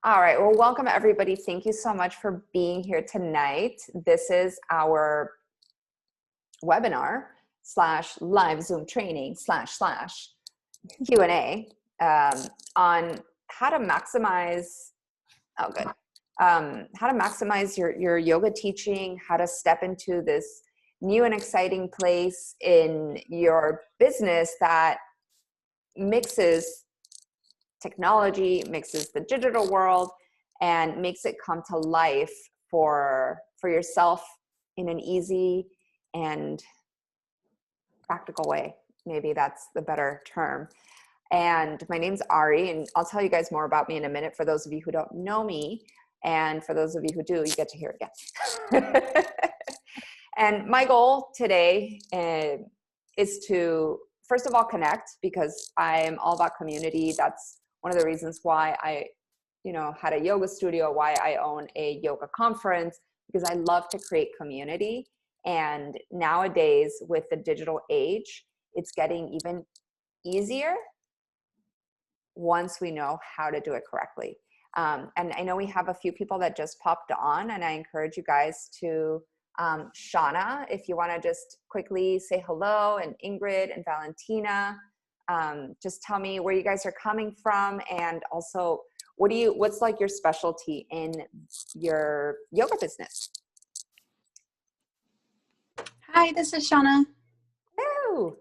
All right. Well, welcome everybody. Thank you so much for being here tonight. This is our webinar slash live Zoom training slash Q&A on how to maximize, how to maximize your yoga teaching, how to step into this new and exciting place in your business that mixes technology, mixes the digital world, and makes it come to life for yourself in an easy and practical way. Maybe that's the better term. And my name's Ari, and I'll tell you guys more about me in a minute for those of you who don't know me. And for those of you who do, you get to hear it again. And my goal today is to, first of all, connect, because I'm all about community. That's one of the reasons why I, had a yoga studio, why I own a yoga conference, because I love to create community. And nowadays, with the digital age, it's getting even easier once we know how to do it correctly. And I know we have a few people that just popped on, and I encourage you guys to, Shauna, if you want to just quickly say hello, and Ingrid and Valentina, just tell me where you guys are coming from, and also what's like your specialty in your yoga business? Hi, this is Shauna. Hello.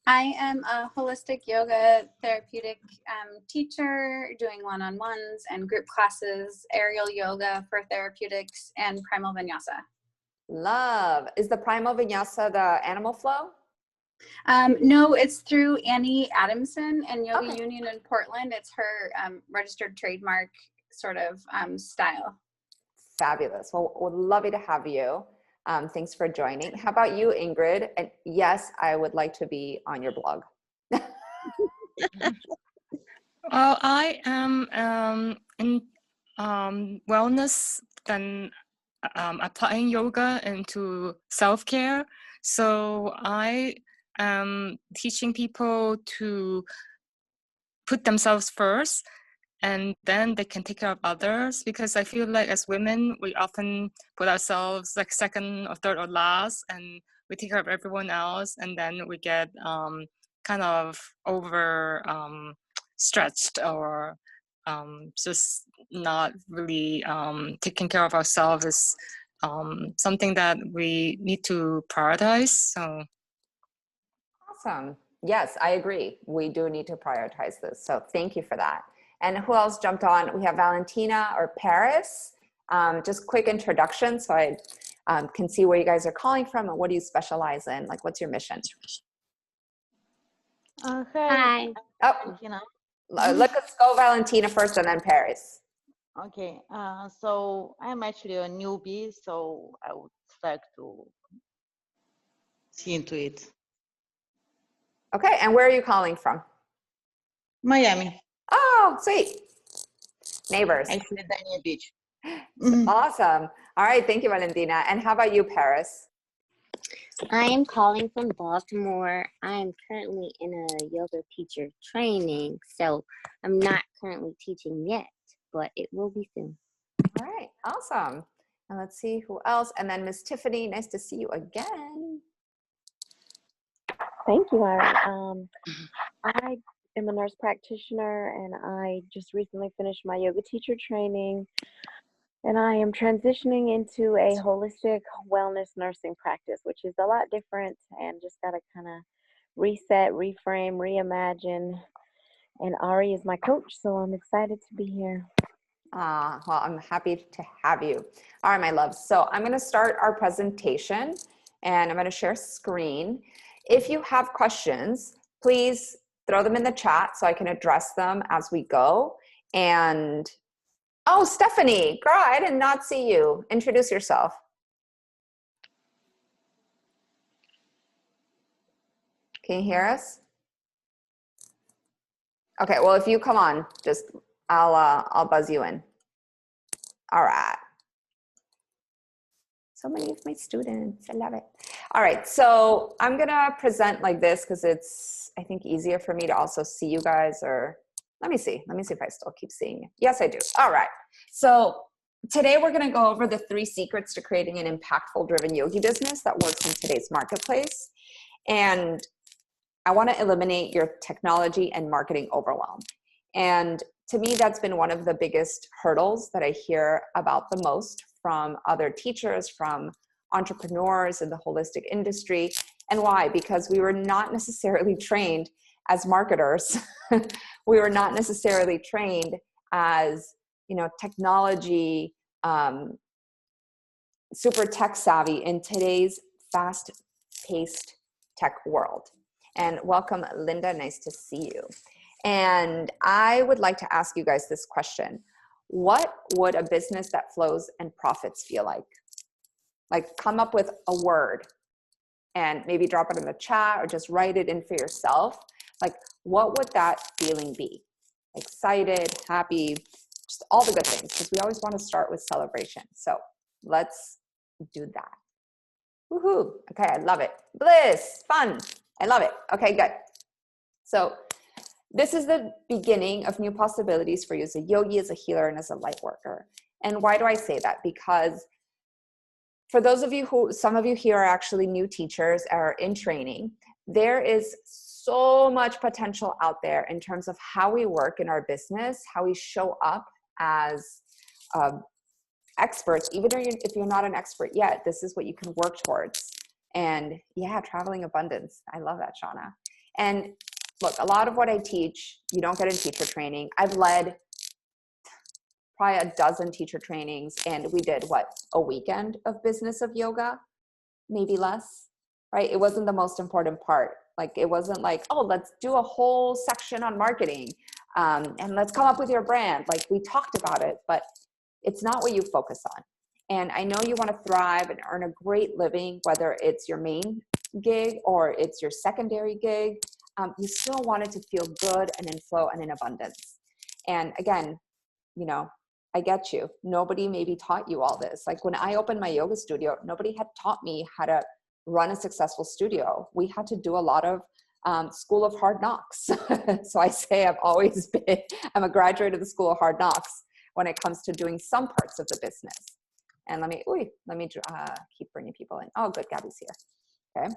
I am a holistic yoga therapeutic teacher, doing one-on-ones and group classes, aerial yoga for therapeutics, and primal vinyasa. Love. Is the primal vinyasa the animal flow? No, it's through Annie Adamson and Yoga Okay. Union in Portland. It's her registered trademark sort of style. Fabulous. Well, we're lovely to have you. Thanks for joining. How about you, Ingrid? And yes, I would like to be on your blog. Well, I am in wellness, then applying yoga into self-care. So I am teaching people to put themselves first, and then they can take care of others, because I feel like as women, we often put ourselves like second or third or last, and we take care of everyone else, and then we get kind of over stretched, or just not really taking care of ourselves is something that we need to prioritize. So Awesome. Yes, I agree. We do need to prioritize this. So thank you for that. And who else jumped on? We have Valentina or Paris. Just quick introduction so I can see where you guys are calling from and what do you specialize in? Like, what's your mission? Hi. Oh, You know. let's go Valentina first and then Paris. Okay. So I'm actually a newbie, so I would like to see into it. Okay, and where are you calling from? Miami. Oh, sweet. Neighbors. Actually, Dania Beach. Awesome. All right, thank you, Valentina. And how about you, Paris? I am calling from Baltimore. I am currently in a yoga teacher training, so I'm not currently teaching yet, but it will be soon. All right, awesome. And let's see who else. And then Miss Tiffany, nice to see you again. Thank you, Ira. I am a nurse practitioner, and I just recently finished my yoga teacher training, and I am transitioning into a holistic wellness nursing practice, which is a lot different, and just got to kind of reset, reframe, reimagine. And Ari is my coach, so I'm excited to be here. Well, I'm happy to have you. All right, my loves. So I'm going to start our presentation, and I'm going to share screen. If you have questions, please throw them in the chat so I can address them as we go. And, oh, Stephanie, girl, I did not see you. Introduce yourself. Can you hear us? Okay, well, if you come on, just, I'll buzz you in. All right. So many of my students, I love it. All right, so I'm gonna present like this because it's, I think, easier for me to also see you guys, or Let me see if I still keep seeing it. Yes, I do. All right. So today we're going to go over the 3 secrets to creating an impactful driven yogi business that works in today's marketplace. And I want to eliminate your technology and marketing overwhelm. And to me, that's been one of the biggest hurdles that I hear about the most from other teachers, from entrepreneurs in the holistic industry. And why? Because we were not necessarily trained as marketers. We were not necessarily trained as, technology, super tech savvy in today's fast-paced tech world. And welcome, Linda. Nice to see you. And I would like to ask you guys this question. What would a business that flows and profits feel like? Like, come up with a word and maybe drop it in the chat or just write it in for yourself. Like, what would that feeling be? Excited, happy, just all the good things, because we always want to start with celebration. So let's do that. Woohoo. Okay, I love it. Bliss, fun. I love it. Okay, good. So this is the beginning of new possibilities for you as a yogi, as a healer, and as a light worker. And why do I say that? Because for those of you some of you here are actually new teachers, are in training, there is so much potential out there in terms of how we work in our business, how we show up as experts. Even if you're not an expert yet, this is what you can work towards. And yeah, traveling abundance. I love that, Shauna. And look, a lot of what I teach, you don't get in teacher training. I've led probably a dozen teacher trainings, and we did a weekend of business of yoga, maybe less, right? It wasn't the most important part. Like, it wasn't like, oh, let's do a whole section on marketing and let's come up with your brand. Like, we talked about it, but it's not what you focus on. And I know you want to thrive and earn a great living, whether it's your main gig or it's your secondary gig. You still want it to feel good and in flow and in abundance. And again, I get you. Nobody maybe taught you all this. Like, when I opened my yoga studio, nobody had taught me how to run a successful studio. We had to do a lot of school of hard knocks. So I say I'm a graduate of the school of hard knocks when it comes to doing some parts of the business. And let me keep bringing people in. Oh, good, Gabby's here. Okay.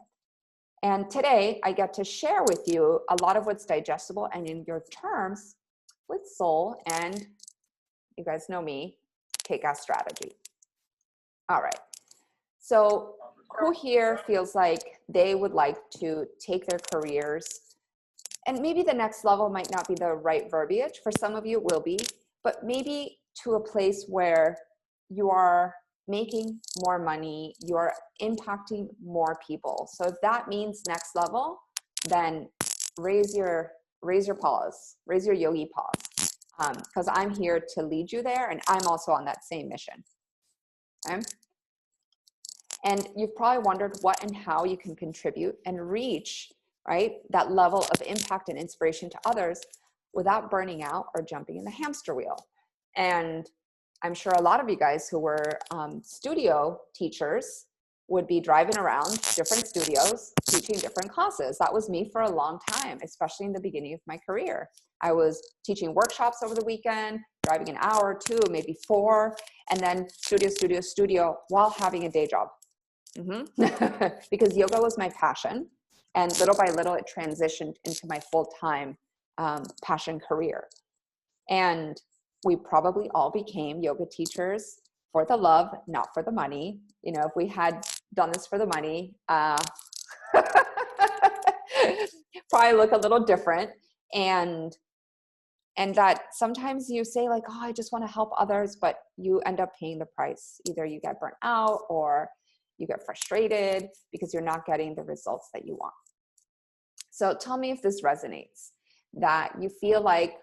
And today I get to share with you a lot of what's digestible and in your terms with soul, and you guys know me, kick-ass strategy. All right. So who here feels like they would like to take their careers, and maybe the next level might not be the right verbiage. For some of you it will be, but maybe to a place where you are making more money, you're impacting more people. So if that means next level, then raise your paws, raise your yogi paws, because I'm here to lead you there, and I'm also on that same mission. Okay? And you've probably wondered what and how you can contribute and reach, right, that level of impact and inspiration to others without burning out or jumping in the hamster wheel. And I'm sure a lot of you guys who were studio teachers would be driving around different studios, teaching different classes. That was me for a long time, especially in the beginning of my career. I was teaching workshops over the weekend, driving an hour, 2, maybe 4, and then studio while having a day job. Because yoga was my passion, and little by little it transitioned into my full-time passion career. And we probably all became yoga teachers for the love, not for the money. If we had done this for the money, probably look a little different. And that sometimes you say like, oh, I just want to help others, but you end up paying the price. Either you get burnt out or you get frustrated because you're not getting the results that you want. So tell me if this resonates, that you feel like,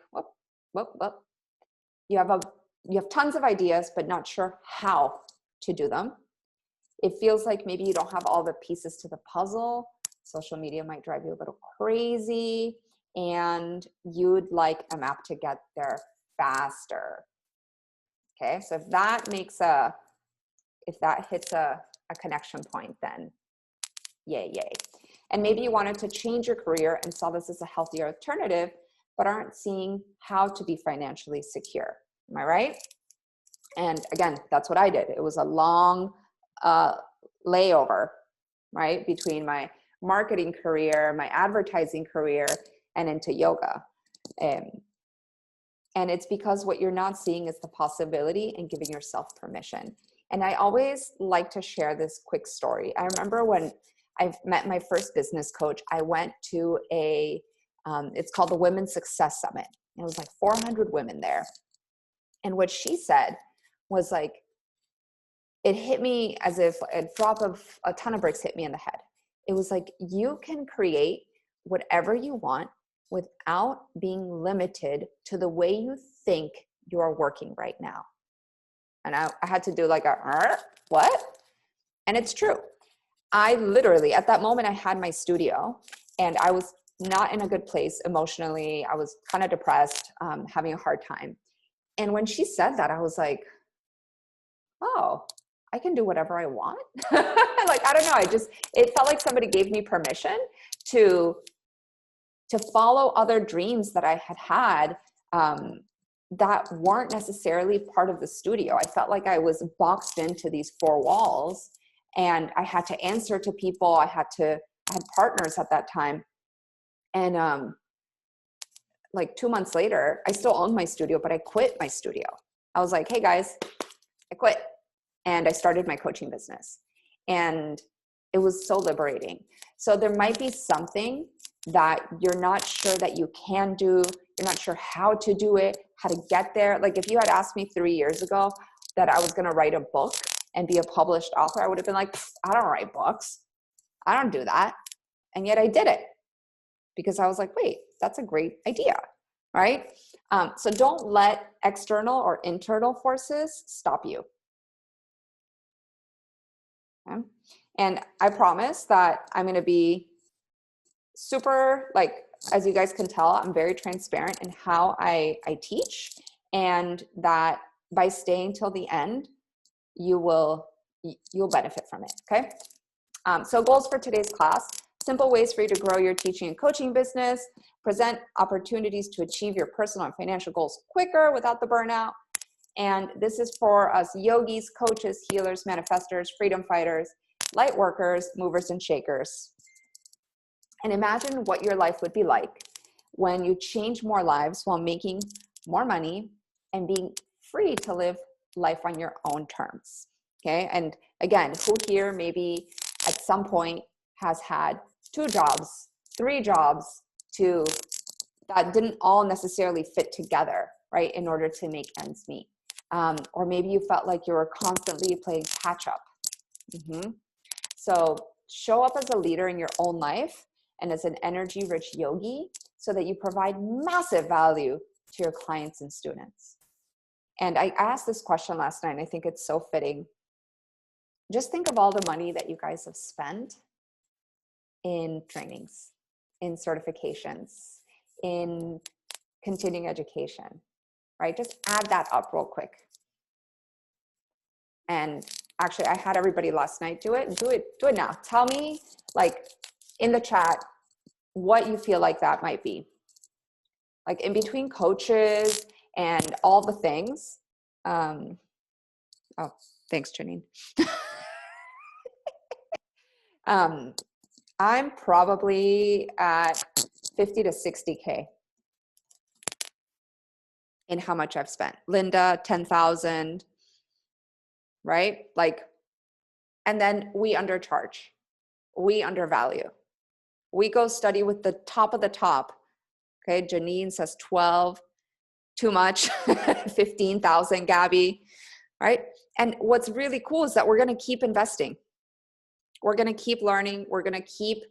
you have tons of ideas, but not sure how to do them. It feels like maybe you don't have all the pieces to the puzzle. Social media might drive you a little crazy, and you'd like a map to get there faster. Okay, so if that hits a connection point, then yay. And maybe you wanted to change your career and saw this as a healthier alternative, but aren't seeing how to be financially secure. Am I right? And again, that's what I did. It was a long layover, right, between my marketing career, my advertising career, and into yoga. And it's because what you're not seeing is the possibility and giving yourself permission. And I always like to share this quick story. I remember when I met my first business coach, I went to it's called the Women's Success Summit. It was like 400 women there. And what she said was like, it hit me as if a drop of a ton of bricks hit me in the head. It was like, you can create whatever you want without being limited to the way you think you're working right now. And I had to do like what? And it's true. I literally, at that moment, I had my studio and I was not in a good place emotionally. I was kind of depressed, having a hard time. And when she said that, I was like, oh, I can do whatever I want. Like, I don't know. It felt like somebody gave me permission to follow other dreams that I had that weren't necessarily part of the studio. I felt like I was boxed into these four walls and I had to answer to people. I had partners at that time. And like 2 months later, I still owned my studio, but I quit my studio. I was like, hey guys, I quit. And I started my coaching business. And it was so liberating. So there might be something that you're not sure that you can do. You're not sure how to do it, how to get there. Like if you had asked me 3 years ago that I was going to write a book and be a published author, I would have been like, I don't write books. I don't do that. And yet I did it because I was like, wait, that's a great idea, right? So don't let external or internal forces stop you. Okay? And I promise that I'm going to be super, like, as you guys can tell, I'm very transparent in how I teach, and that by staying till the end, you'll benefit from it, okay? So goals for today's class: simple ways for you to grow your teaching and coaching business, present opportunities to achieve your personal and financial goals quicker without the burnout. And this is for us yogis, coaches, healers, manifestors, freedom fighters, light workers, movers and shakers. And imagine what your life would be like when you change more lives while making more money and being free to live life on your own terms. Okay. And again, who here maybe at some point has had 2 jobs, 3 jobs that didn't all necessarily fit together, right, in order to make ends meet. Or maybe you felt like you were constantly playing catch up. So show up as a leader in your own life and as an energy-rich yogi so that you provide massive value to your clients and students. And I asked this question last night, and I think it's so fitting. Just think of all the money that you guys have spent in trainings, in certifications, in continuing education, right? Just add that up real quick. And actually, I had everybody last night do it. Do it now. Tell me, like, in the chat, what you feel like that might be. Like in between coaches and all the things. Oh, thanks, Janine. I'm probably at 50 to 60K in how much I've spent. Linda, 10,000, right? Like, and then we undercharge, we undervalue. We go study with the top of the top. Okay, Janine says 12, too much, 15,000, Gabby, right? And what's really cool is that we're gonna keep investing. We're gonna keep learning. We're gonna keep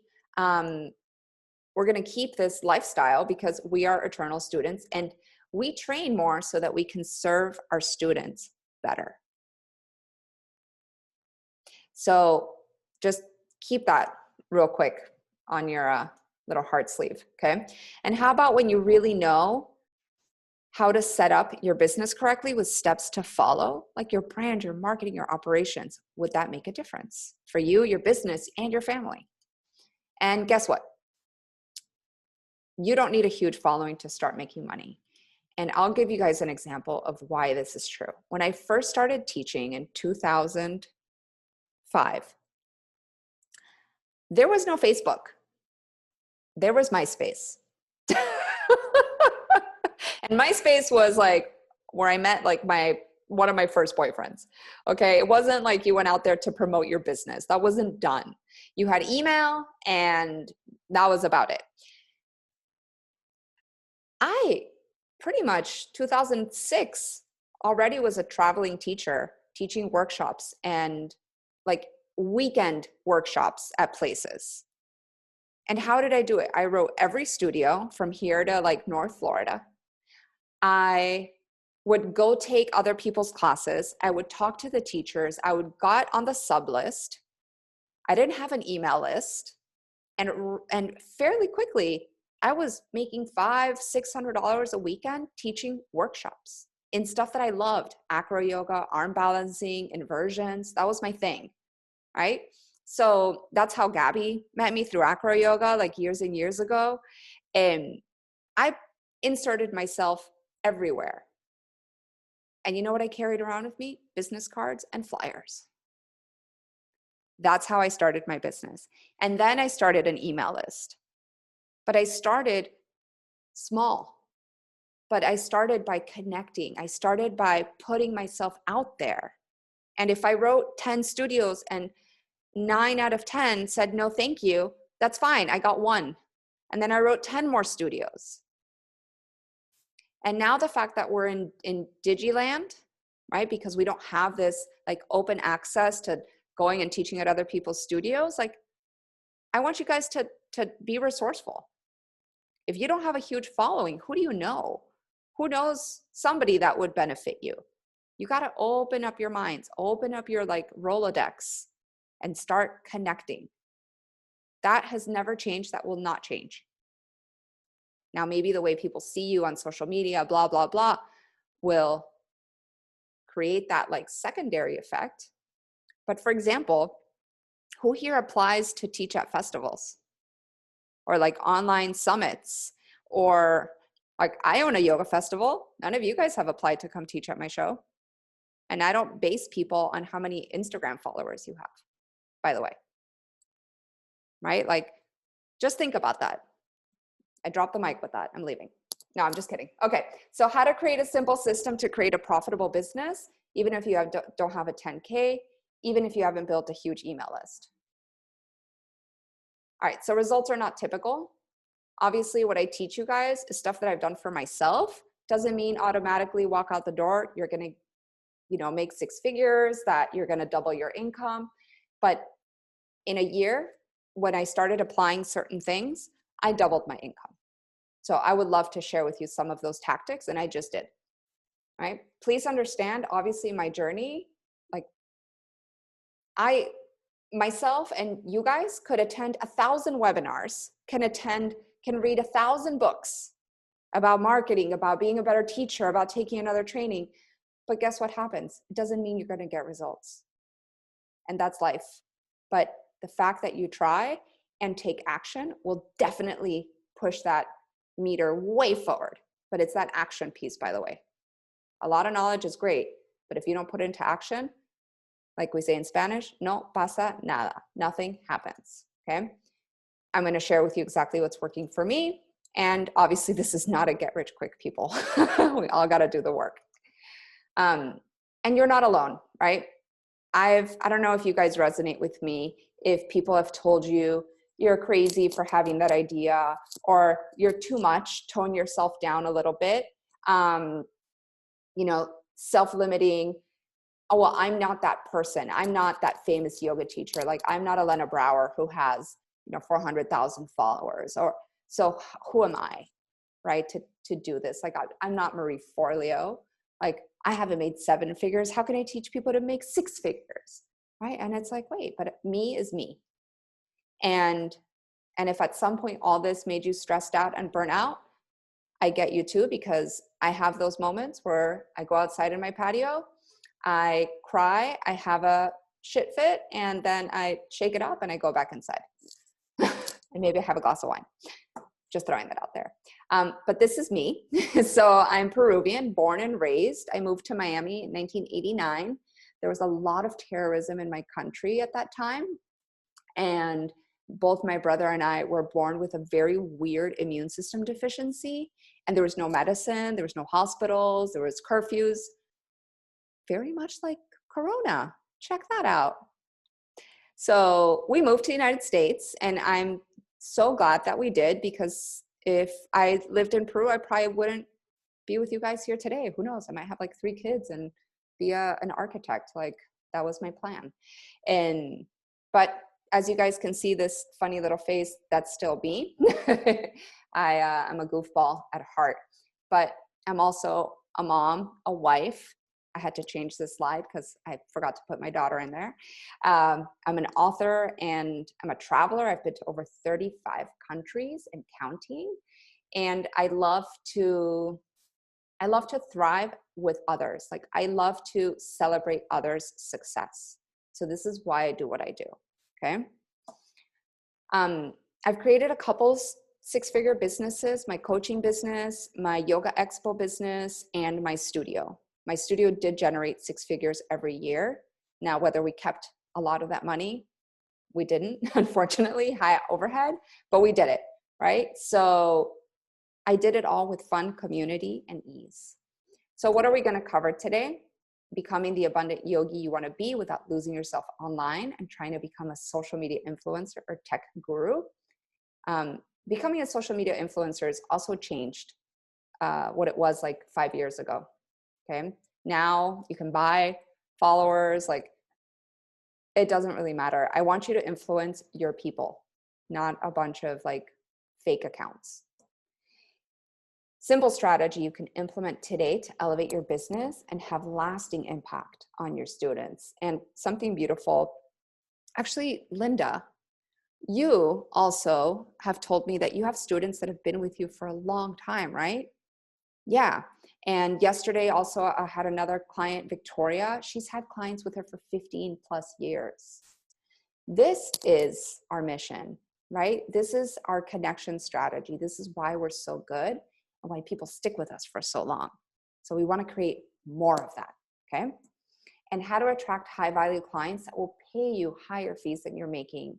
this lifestyle because we are eternal students, and we train more so that we can serve our students better. So just keep that real quick on your little heart sleeve, okay? And how about when you really know how to set up your business correctly with steps to follow, like your brand, your marketing, your operations? Would that make a difference for you, your business, and your family? And guess what? you don't need a huge following to start making money. And I'll give you guys an example of why this is true. When I first started teaching in 2005, there was no Facebook. There was MySpace. And MySpace was like where I met like one of my first boyfriends. Okay. It wasn't like you went out there to promote your business. That wasn't done. You had email and that was about it. I pretty much 2006 already was a traveling teacher teaching workshops and like weekend workshops at places. And how did I do it? I wrote every studio from here to like North Florida. I would go take other people's classes. I would talk to the teachers. I would got on the sub list. I didn't have an email list. And fairly quickly, I was making $500-600 a weekend teaching workshops in stuff that I loved: acro yoga, arm balancing, inversions. That was my thing, right? So that's how Gabby met me, through acro yoga, like years and years ago. And I inserted myself everywhere. And you know what I carried around with me? Business cards and flyers. That's how I started my business. And then I started an email list. But I started small. But I started by connecting. I started by putting myself out there. And if I wrote 10 studios and 9 out of 10 said no thank you, that's fine. I got 1. And then I wrote 10 more studios. And now the fact that we're in Digiland, right? Because we don't have this like open access to going and teaching at other people's studios. Like, I want you guys to be resourceful. If you don't have a huge following, who do you know? Who knows somebody that would benefit you? You got to open up your minds, open up your like Rolodex and start connecting. That has never changed. That will not change. Now, maybe the way people see you on social media, blah, blah, blah, will create that like secondary effect. But for example, who here applies to teach at festivals or like online summits? Or like, I own a yoga festival. None of you guys have applied to come teach at my show. And I don't base people on how many Instagram followers you have, by the way. Right? Like, just think about that. I dropped the mic with that. I'm leaving. No, I'm just kidding. Okay, so how to create a simple system to create a profitable business, even if you don't have a 10K, even if you haven't built a huge email list. All right, so results are not typical. Obviously, what I teach you guys is stuff that I've done for myself. Doesn't mean automatically walk out the door, you're gonna, make 6 figures, that you're gonna double your income. But in a year, when I started applying certain things, I doubled my income. So I would love to share with you some of those tactics, and I just did, right? Please understand, obviously, my journey, like myself and you guys could attend 1,000 webinars, can read 1,000 books about marketing, about being a better teacher, about taking another training. But guess what happens? It doesn't mean you're going to get results. And that's life. But the fact that you try and take action will definitely push that meter way forward. But it's that action piece, by the way. A lot of knowledge is great, but if you don't put it into action, like we say in Spanish, no pasa nada. Nothing happens, okay? I'm gonna share with you exactly what's working for me. And obviously this is not a get rich quick, people. We all gotta do the work. And you're not alone, right? I don't know if you guys resonate with me, if people have told you you're crazy for having that idea, or you're too much, tone yourself down a little bit, self-limiting. Oh, well, I'm not that person. I'm not that famous yoga teacher. Like, I'm not Elena Brower who has, 400,000 followers. Or so who am I, right, to do this? Like, I'm not Marie Forleo. Like, I haven't made 7 figures. How can I teach people to make 6 figures, right? And it's like, wait, but me is me. And if at some point all this made you stressed out and burnt out, I get you too, because I have those moments where I go outside in my patio, I cry, I have a shit fit, and then I shake it up and I go back inside. And maybe I have a glass of wine. Just throwing that out there. But this is me. So I'm Peruvian, born and raised. I moved to Miami in 1989. There was a lot of terrorism in my country at that time. And both my brother and I were born with a very weird immune system deficiency. And there was no medicine, there was no hospitals, there was curfews. Very much like Corona. Check that out. So we moved to the United States, and I'm so glad that we did, because if I lived in Peru, I probably wouldn't be with you guys here today. Who knows? I might have like 3 kids and be an architect. Like, that was my plan. But as you guys can see, this funny little face, that's still me. I'm a goofball at heart, but I'm also a mom, a wife. I had to change this slide because I forgot to put my daughter in there. I'm an author and I'm a traveler. I've been to over 35 countries and counting. And I love to thrive with others. Like, I love to celebrate others' success. So this is why I do what I do. Okay. I've created a couple 6-figure businesses, my coaching business, my yoga expo business, and my studio. My studio did generate 6 figures every year. Now, whether we kept a lot of that money, we didn't, unfortunately, high overhead, but we did it, right? So I did it all with fun, community, and ease. So what are we going to cover today? Becoming the abundant yogi you want to be without losing yourself online and trying to become a social media influencer or tech guru. Becoming a social media influencer has also changed what it was like 5 years ago. Okay. Now you can buy followers. Like, it doesn't really matter. I want you to influence your people, not a bunch of like fake accounts. Simple strategy you can implement today to elevate your business and have lasting impact on your students. And something beautiful, actually, Linda, you also have told me that you have students that have been with you for a long time, right? Yeah. And yesterday also I had another client, Victoria. She's had clients with her for 15 plus years. This is our mission, right? This is our connection strategy. This is why we're so good and why people stick with us for so long. So we want to create more of that, okay? And how to attract high value clients that will pay you higher fees than you're making,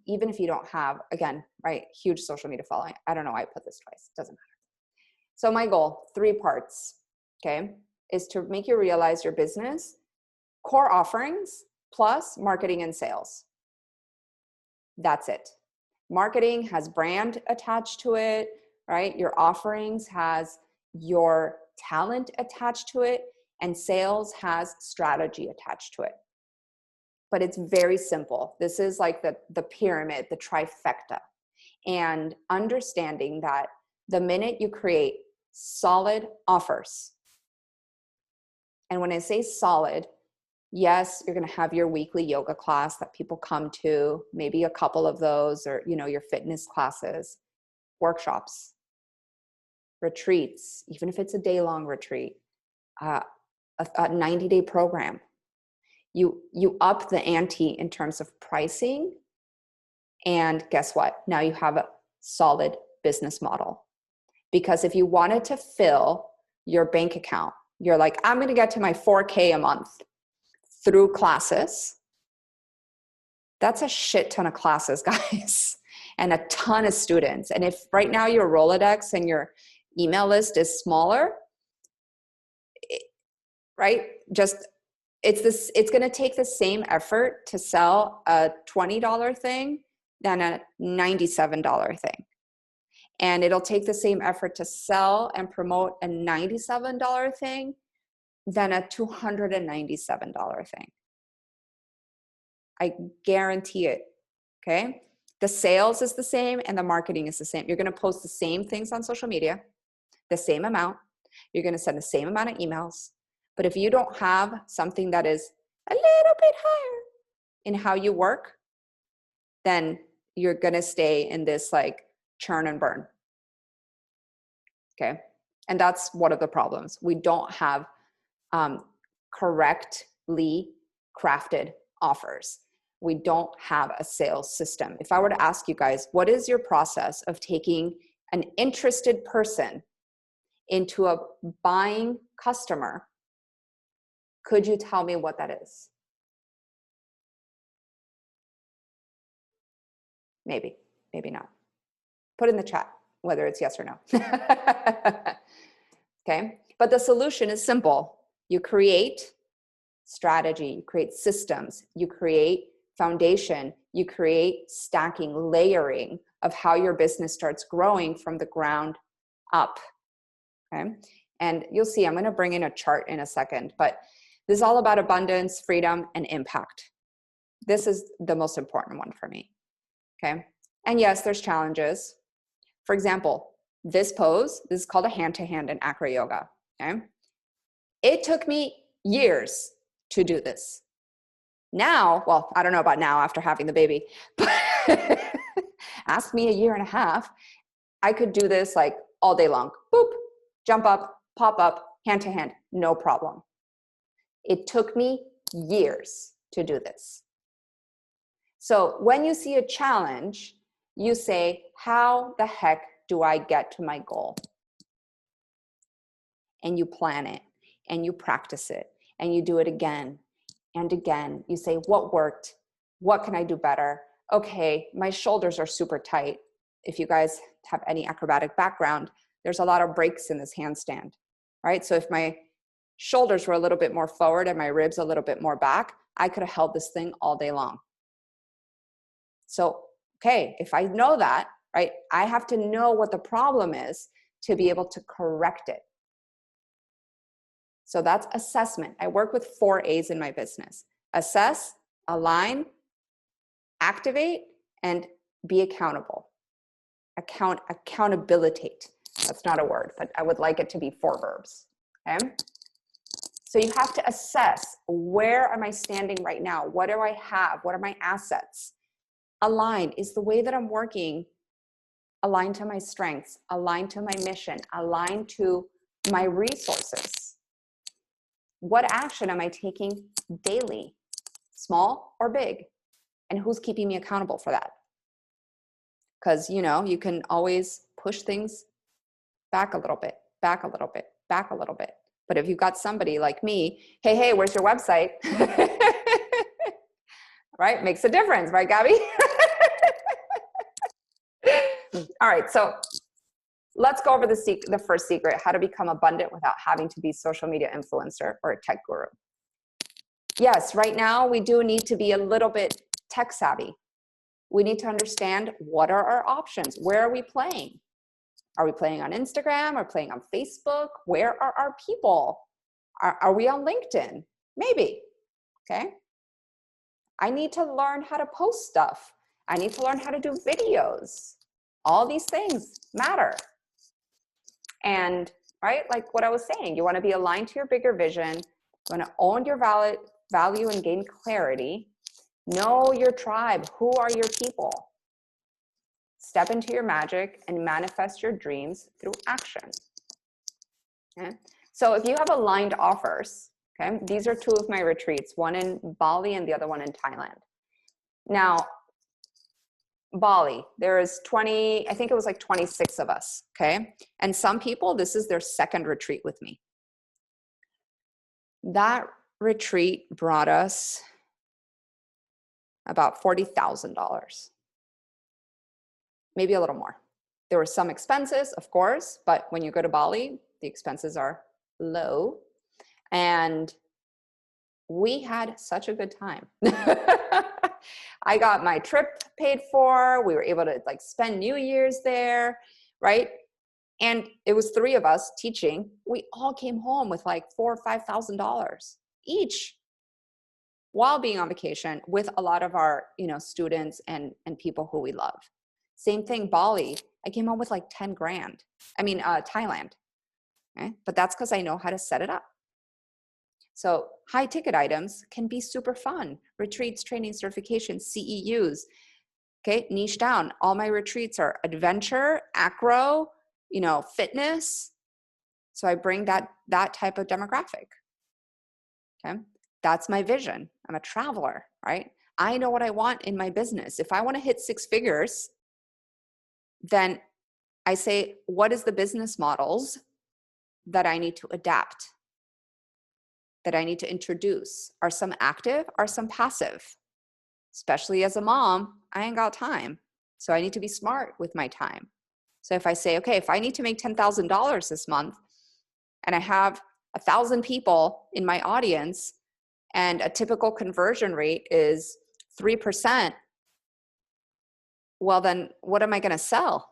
even if you don't have, again, right, huge social media following. I don't know why I put this twice, doesn't matter. So my goal, 3 parts, okay, is to make you realize your business, core offerings, plus marketing and sales. That's it. Marketing has brand attached to it, right? Your offerings has your talent attached to it, and sales has strategy attached to it. But it's very simple. This is like the pyramid, the trifecta. And understanding that the minute you create solid offers, and when I say solid, yes, you're going to have your weekly yoga class that people come to, maybe a couple of those, or, you know, your fitness classes, workshops, retreats, even if it's a day-long retreat, a 90-day program. You up the ante in terms of pricing, and guess what? Now you have a solid business model. Because if you wanted to fill your bank account, you're like, I'm going to get to my 4K a month through classes. That's a shit ton of classes, guys, and a ton of students. And if right now your Rolodex and your email list is smaller, right? Just it's going to take the same effort to sell a $20 thing than a $97 thing. And it'll take the same effort to sell and promote a $97 thing than a $297 thing. I guarantee it, okay? The sales is the same and the marketing is the same. You're gonna post the same things on social media, the same amount. You're gonna send the same amount of emails. But if you don't have something that is a little bit higher in how you work, then you're gonna stay in this like churn and burn. Okay. And that's one of the problems. We don't have correctly crafted offers. we don't have a sales system. If I were to ask you guys, what is your process of taking an interested person into a buying customer? Could you tell me what that is? Maybe, maybe not. Put in the chat whether it's yes or no. Okay, but the solution is simple. You create strategy, you create systems, you create foundation, you create stacking, layering of how your business starts growing from the ground up. Okay, and you'll see, I'm going to bring in a chart in a second, but this is all about abundance, freedom, and impact. This is the most important one for me. Okay, and yes, there's challenges. For example, this pose, this is called a hand-to-hand in acro yoga. Okay, it took me years to do this. Now, well, I don't know about now after having the baby, but ask me a year and a half, I could do this like all day long. Boop, jump up, pop up, hand to hand, no problem. It took me years to do this. So when you see a challenge, you say, how the heck do I get to my goal? And you plan it, and you practice it, and you do it again and again. You say, what worked? What can I do better? Okay, my shoulders are super tight. If you guys have any acrobatic background, there's a lot of breaks in this handstand, right? So if my shoulders were a little bit more forward and my ribs a little bit more back, I could have held this thing all day long. So, okay, if I know that, right, I have to know what the problem is to be able to correct it. So that's assessment. I work with 4 A's in my business: assess, align, activate, and be accountable. Accountabilitate. That's not a word, but I would like it to be 4 verbs. Okay. So you have to assess, where am I standing right now? What do I have? What are my assets? Align, is the way that I'm working aligned to my strengths, aligned to my mission, aligned to my resources? What action am I taking daily, small or big? And who's keeping me accountable for that? Because, you know, you can always push things back a little bit, back a little bit, back a little bit. But if you've got somebody like me, hey, where's your website? Right? Makes a difference, right, Gabby? All right, so let's go over the first secret, how to become abundant without having to be social media influencer or a tech guru. Yes, right now we do need to be a little bit tech savvy. We need to understand, what are our options? Where are we playing? Are we playing on Instagram or playing on Facebook? Where are our people? Are we on LinkedIn? Maybe, okay? I need to learn how to post stuff. I need to learn how to do videos. All these things matter. And, right, like what I was saying, you want to be aligned to your bigger vision. You want to own your value and gain clarity. Know your tribe. Who are your people? Step into your magic and manifest your dreams through action. Okay? So if you have aligned offers, okay, these are 2 of my retreats, one in Bali and the other one in Thailand. Now, Bali, there is 20, I think it was like 26 of us, okay? And some people, this is their second retreat with me. That retreat brought us about $40,000. Maybe a little more. There were some expenses, of course, but when you go to Bali, the expenses are low. And we had such a good time. I got my trip paid for. We were able to like spend New Year's there, right? And it was 3 of us teaching. We all came home with like $4,000 or $5,000 each, while being on vacation with a lot of our, you know, students and people who we love. Same thing, Bali. I came home with like 10 grand. I mean, Thailand. Okay? But that's because I know how to set it up. So high ticket items can be super fun. Retreats, training, certifications, CEUs. Okay, niche down. All my retreats are adventure, acro, you know, fitness. So I bring that type of demographic. Okay, that's my vision. I'm a traveler, right? I know what I want in my business. If I want to hit 6 figures, then I say, what is the business models that I need to adapt, that I need to introduce? Are some active? Are some passive? Especially as a mom, I ain't got time. So I need to be smart with my time. So if I say, okay, if I need to make $10,000 this month and I have 1,000 people in my audience and a typical conversion rate is 3%, well, then what am I going to sell?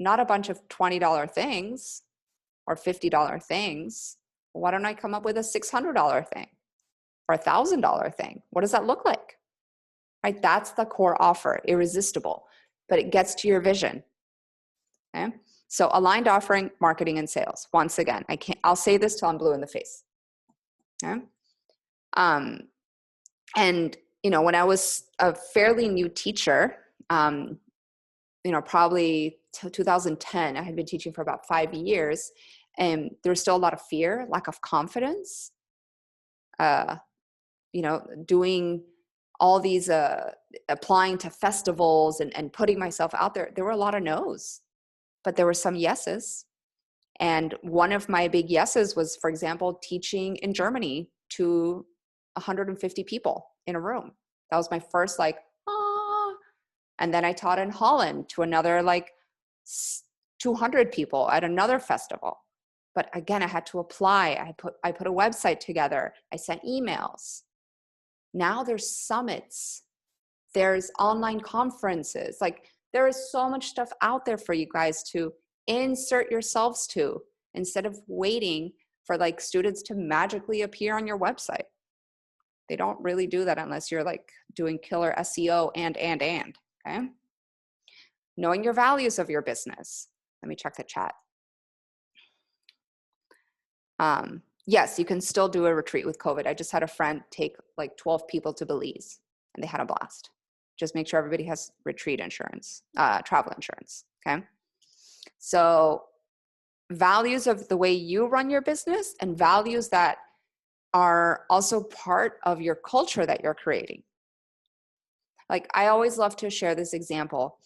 Not a bunch of $20 things or $50 things. Why don't I come up with a $600 thing or a $1,000 thing? What does that look like? Right? That's the core offer, irresistible, but it gets to your vision. Okay? So aligned offering, marketing, and sales. Once again, I'll say this till I'm blue in the face. Okay? And when I was a fairly new teacher, probably 2010, I had been teaching for about 5 years, and there was still a lot of fear, lack of confidence, doing all these, applying to festivals and putting myself out there. There were a lot of no's, but there were some yeses. And one of my big yeses was, for example, teaching in Germany to 150 people in a room. That was my first and then I taught in Holland to another 200 people at another festival. But again, I had to apply. I put a website together. I sent emails. Now there's summits. There's online conferences. There is so much stuff out there for you guys to insert yourselves to, instead of waiting for students to magically appear on your website. They don't really do that unless you're doing killer SEO and, okay? Knowing your values of your business. Let me check the chat. Yes, you can still do a retreat with COVID. I just had a friend take 12 people to Belize and they had a blast. Just make sure everybody has retreat insurance, travel insurance, okay? So values of the way you run your business and values that are also part of your culture that you're creating. I always love to share this example.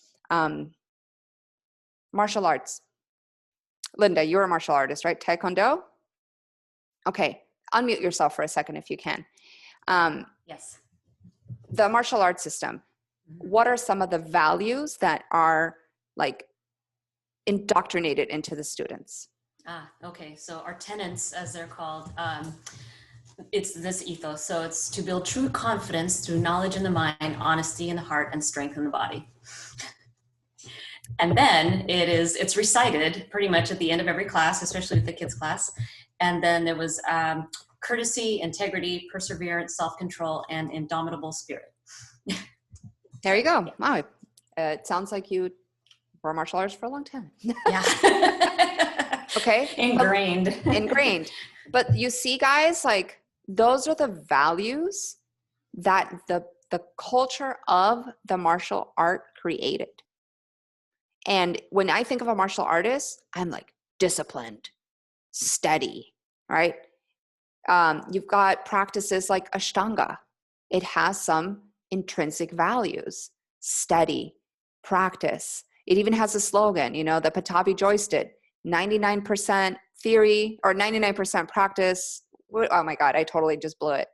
Martial arts. Linda, you're a martial artist, right? Taekwondo? Okay, unmute yourself for a second if you can. Yes. The martial arts system, what are some of the values that are indoctrinated into the students? Okay, so our tenets, as they're called, it's this ethos. So it's to build true confidence through knowledge in the mind, honesty in the heart, and strength in the body. And then it's recited pretty much at the end of every class, especially with the kids class. And then there was courtesy, integrity, perseverance, self-control, and indomitable spirit. There you go. Wow. It sounds like you were martial arts for a long time. Yeah. Okay. Ingrained. But you see, guys, those are the values that the culture of the martial art created. And when I think of a martial artist, I'm disciplined, steady, right? You've got practices like Ashtanga. It has some intrinsic values: steady, practice. It even has a slogan, that Patabi Joyce did: 99% theory or 99% practice. Oh my God, I totally just blew it.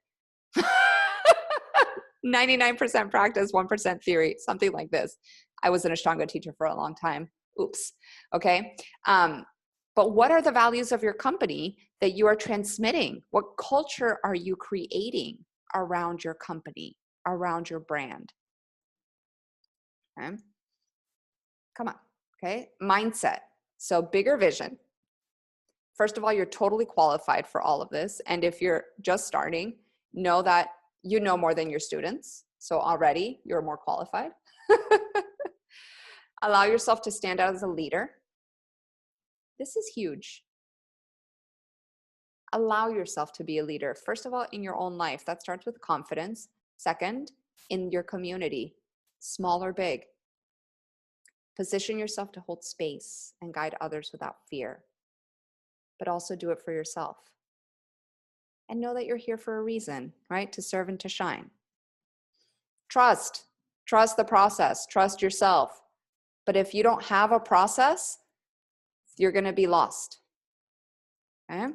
99% practice, 1% theory, something like this. I was an Ashtanga teacher for a long time. Oops. Okay. But what are the values of your company that you are transmitting? What culture are you creating around your company, around your brand? Okay. Come on. Okay. Mindset. So bigger vision. First of all, you're totally qualified for all of this. And if you're just starting, know that you know more than your students. So already you're more qualified. Allow yourself to stand out as a leader. This is huge. Allow yourself to be a leader. First of all, in your own life. That starts with confidence. Second, in your community, small or big. Position yourself to hold space and guide others without fear, but also do it for yourself. And know that you're here for a reason, right? To serve and to shine. Trust the process, trust yourself. But if you don't have a process, you're going to be lost. Okay?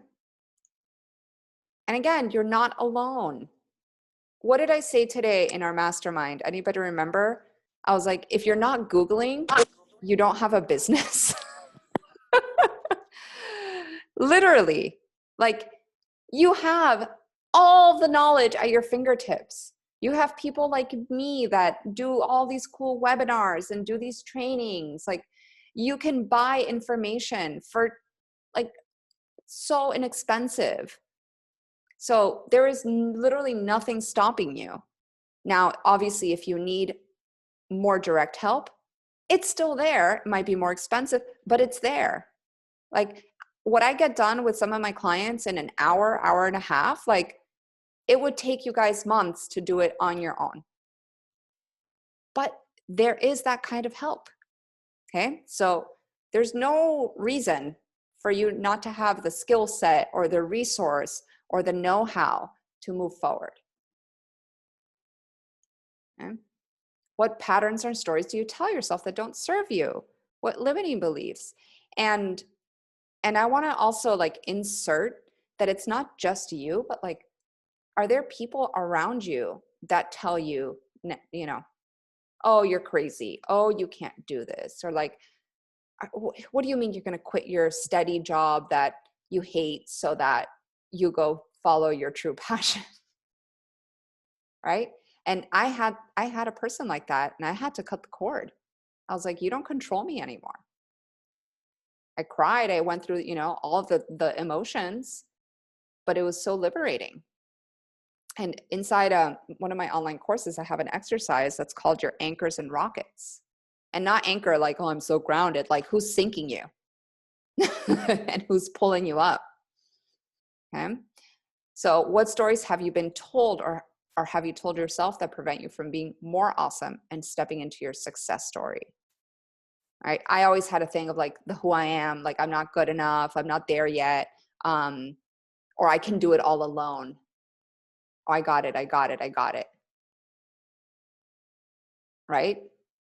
And again, you're not alone. What did I say today in our mastermind? Anybody remember? I was like, if you're not Googling, you don't have a business. Literally, like you have all the knowledge at your fingertips. You have people like me that do all these cool webinars and do these trainings. Like you can buy information for like so inexpensive. So there is literally nothing stopping you. Now, obviously, if you need more direct help, it's still there. It might be more expensive, but it's there. Like what I get done with some of my clients in an hour, hour and a half, like it would take you guys months to do it on your own. But there is that kind of help. Okay. So there's no reason for you not to have the skill set or the resource or the know-how to move forward. Okay? What patterns and stories do you tell yourself that don't serve you? What limiting beliefs? And I want to also like insert that it's not just you, but like, are there people around you that tell you, you know, oh, you're crazy. Oh, you can't do this. Or like, what do you mean you're going to quit your steady job that you hate so that you go follow your true passion? Right? And I had a person like that and I had to cut the cord. I was like, you don't control me anymore. I cried. I went through, you know, all of the emotions, but it was so liberating. And inside one of my online courses, I have an exercise that's called your anchors and rockets. And not anchor like, oh, I'm so grounded, like who's sinking you and who's pulling you up. Okay. So what stories have you been told or have you told yourself that prevent you from being more awesome and stepping into your success story? Right. I always had a thing of like the who I am, like I'm not good enough, I'm not there yet, or I can do it all alone. Oh, I got it. Right?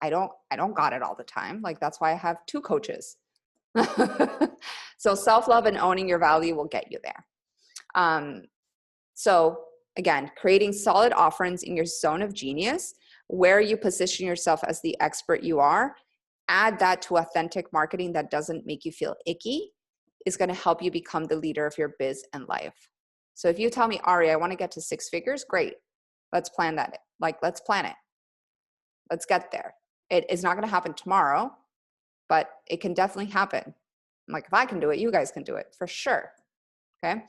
I don't got it all the time. Like that's why I have 2 coaches. So self-love and owning your value will get you there. So again, creating solid offerings in your zone of genius, where you position yourself as the expert you are, add that to authentic marketing that doesn't make you feel icky, is going to help you become the leader of your biz and life. So if you tell me, Ari, I want to get to 6 figures, great. Let's plan that. Like, let's plan it. Let's get there. It is not going to happen tomorrow, but it can definitely happen. I'm like, if I can do it, you guys can do it for sure. Okay.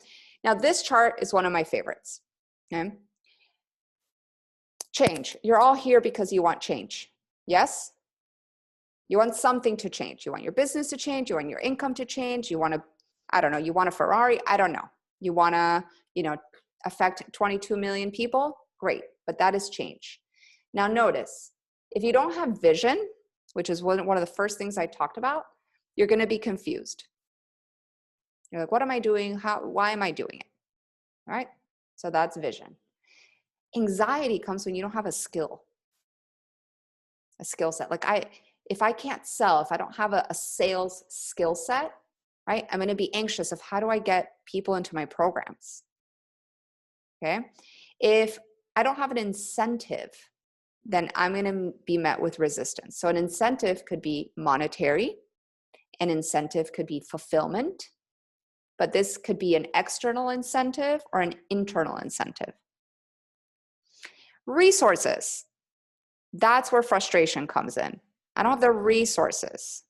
Now this chart is one of my favorites. Okay. Change. You're all here because you want change. Yes. You want something to change. You want your business to change. You want your income to change. You want to, I don't know, you want a Ferrari. I don't know. You want to, you know, affect 22 million people. Great. But that is change. Now notice, if you don't have vision, which is one of the first things I talked about, you're going to be confused. You're like, what am I doing? Why am I doing it? All right. So that's vision. Anxiety comes when you don't have a skill set. Like if I can't sell, if I don't have a sales skill set, right? I'm going to be anxious of how do I get people into my programs? Okay. If I don't have an incentive, then I'm going to be met with resistance. So an incentive could be monetary. An incentive could be fulfillment, but this could be an external incentive or an internal incentive. Resources. That's where frustration comes in. I don't have the resources.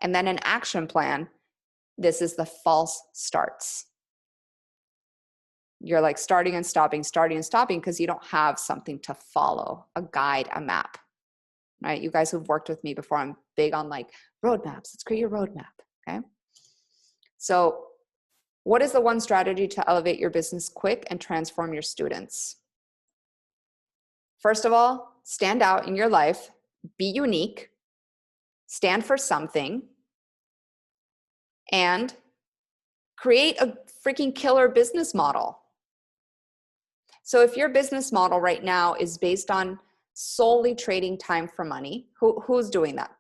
And then an action plan. This is the false starts. You're like starting and stopping because you don't have something to follow, a guide, a map, right? You guys who've worked with me before, I'm big on like roadmaps. Let's create your roadmap, okay? So what is the one strategy to elevate your business quick and transform your students? First of all, stand out in your life, be unique, stand for something, and create a freaking killer business model. So if your business model right now is based on solely trading time for money, who's doing that?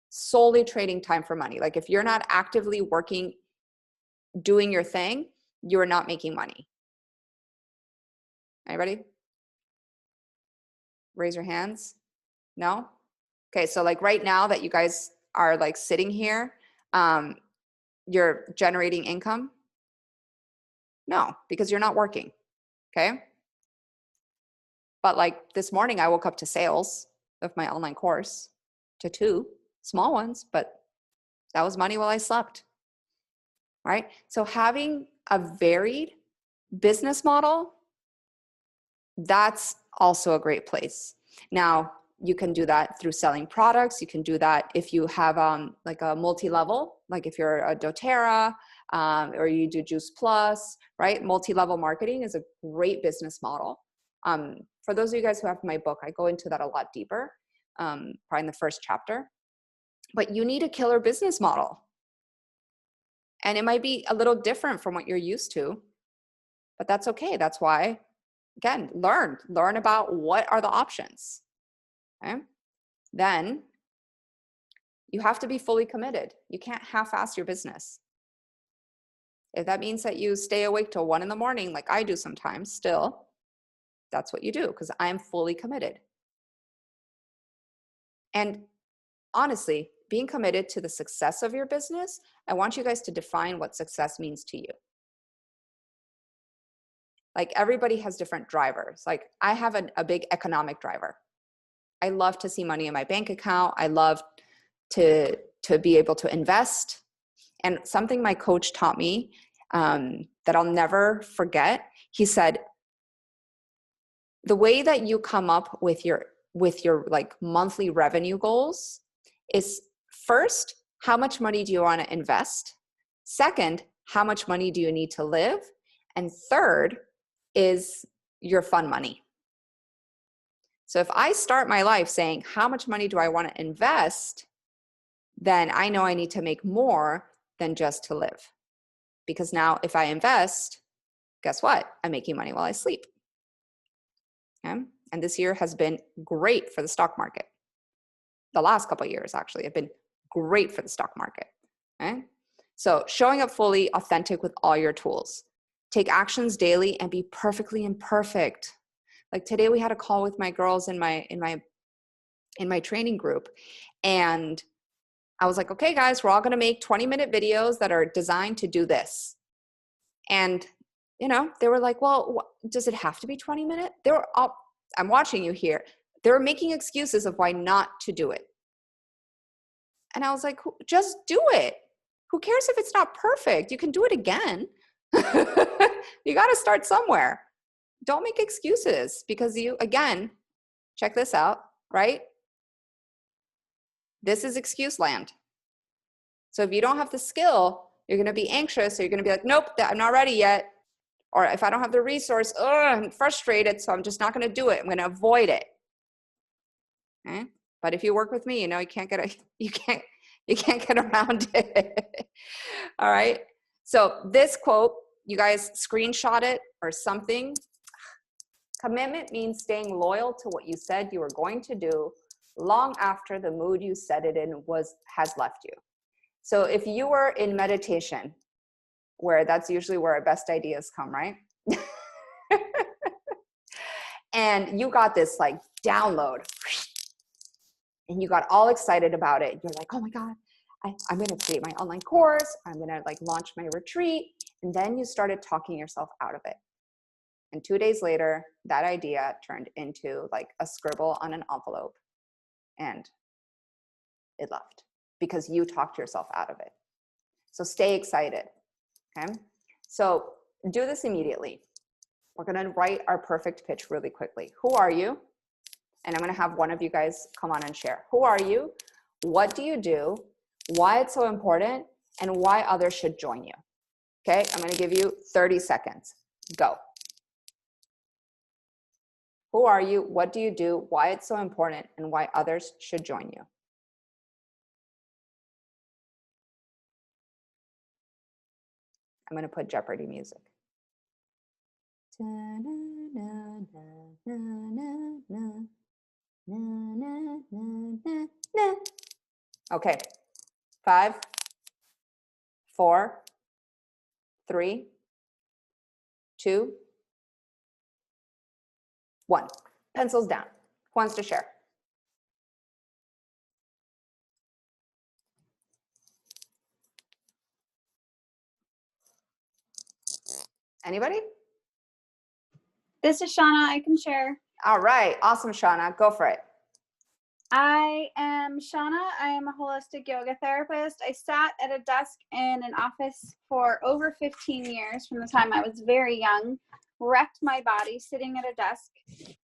Solely trading time for money. Like if you're not actively working, doing your thing, you're not making money. Anybody? Raise your hands. No? Okay, so like right now that you guys are like sitting here, you're generating income? No, because you're not working, okay? But like this morning I woke up to sales of my online course, to 2 small ones, but that was money while I slept, right? So having a varied business model, that's also a great place. Now, you can do that through selling products. You can do that if you have like a multi-level, like if you're a doTERRA or you do Juice Plus, right? Multi-level marketing is a great business model. For those of you guys who have my book, I go into that a lot deeper, probably in the first chapter. But you need a killer business model. And it might be a little different from what you're used to, but that's okay. That's why, again, learn about what are the options. Okay? Then you have to be fully committed. You can't half-ass your business. If that means that you stay awake till 1 a.m, like I do sometimes still, that's what you do, because I'm fully committed. And honestly, being committed to the success of your business, I want you guys to define what success means to you. Like everybody has different drivers. Like I have a big economic driver. I love to see money in my bank account. I love to be able to invest. And something my coach taught me that I'll never forget, he said, the way that you come up with your like monthly revenue goals is first, how much money do you want to invest? Second, how much money do you need to live? And third is your fun money. So if I start my life saying, how much money do I want to invest? Then I know I need to make more than just to live. Because now if I invest, guess what? I'm making money while I sleep. Okay? And this year has been great for the stock market. The last couple of years actually have been great for the stock market. Okay? So showing up fully authentic with all your tools. Take actions daily and be perfectly imperfect. Like today we had a call with my girls in my training group, and I was like, okay guys, we're all going to make 20-minute videos that are designed to do this. And they were like, well, does it have to be 20 minutes? They were all, I'm watching you here. They were making excuses of why not to do it. And I was like, just do it. Who cares if it's not perfect? You can do it again. You got to start somewhere. Don't make excuses because again, check this out, right? This is excuse land. So if you don't have the skill, you're going to be anxious. So you're going to be like, nope, I'm not ready yet. Or if I don't have the resource, I'm frustrated, so I'm just not going to do it. I'm going to avoid it. Okay? But if you work with me, you can't get around it. All right. So this quote, you guys screenshot it or something. Commitment means staying loyal to what you said you were going to do long after the mood you said it in has left you. So if you were in meditation, where that's usually where our best ideas come, right? And you got this like download and you got all excited about it. You're like, oh my God, I'm going to create my online course. I'm going to like launch my retreat. And then you started talking yourself out of it. And 2 days later, that idea turned into like a scribble on an envelope and it left because you talked yourself out of it. So stay excited. Okay. So do this immediately. We're going to write our perfect pitch really quickly. Who are you? And I'm going to have one of you guys come on and share. Who are you? What do you do? Why it's so important? And why others should join you. Okay, I'm going to give you 30 seconds. Go. Who are you? What do you do? Why it's so important? And why others should join you. I'm going to put Jeopardy music. Na, na, na, na, na. Okay. 5, 4, 3, 2, 1. Pencils down. Who wants to share? Anybody? This is Shauna. I can share. All right. Awesome, Shauna. Go for it. I am Shauna. I am a holistic yoga therapist. I sat at a desk in an office for over 15 years from the time I was very young, wrecked my body sitting at a desk,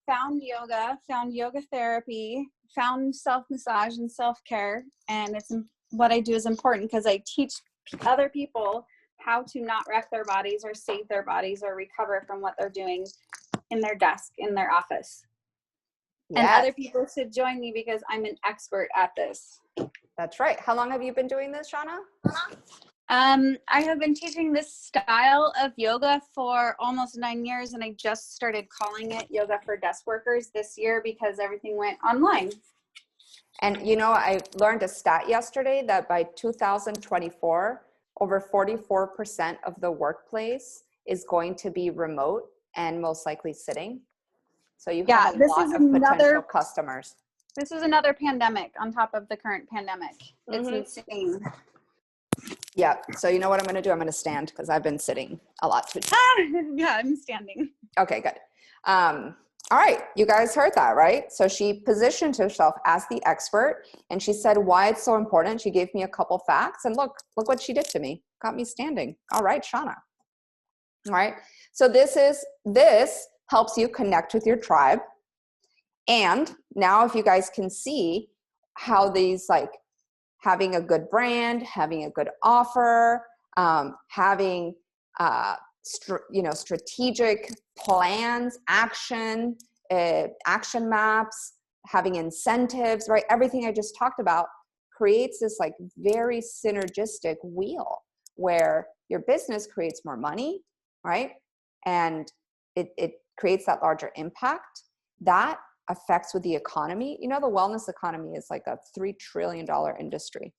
found yoga therapy, found self-massage and self-care. And it's what I do is important because I teach other people how to not wreck their bodies or save their bodies or recover from what they're doing in their desk, in their office. And Yes. other people should join me because I'm an expert at this. That's right. How long have you been doing this, Shauna? I have been teaching this style of yoga for almost 9 years, and I just started calling it yoga for desk workers this year because everything went online. And you know, I learned a stat yesterday that by 2024, over 44% of the workplace is going to be remote and most likely sitting. So you have a lot of potential customers. This is another pandemic on top of the current pandemic. It's Mhm. insane. Yeah. So you know what I'm going to do? I'm going to stand because I've been sitting a lot too. Yeah, I'm standing. Okay, good. All right, you guys heard that, right? So she positioned herself as the expert, and she said why it's so important. She gave me a couple facts, and look what she did to me. Got me standing. All right, Shauna. All right. So this helps you connect with your tribe. And now if you guys can see how these, like, having a good brand, having a good offer, having strategic plans, action maps, having incentives, right? Everything I just talked about creates this like very synergistic wheel where your business creates more money, right? And it creates that larger impact that affects with the economy. You know, the wellness economy is like a $3 trillion industry.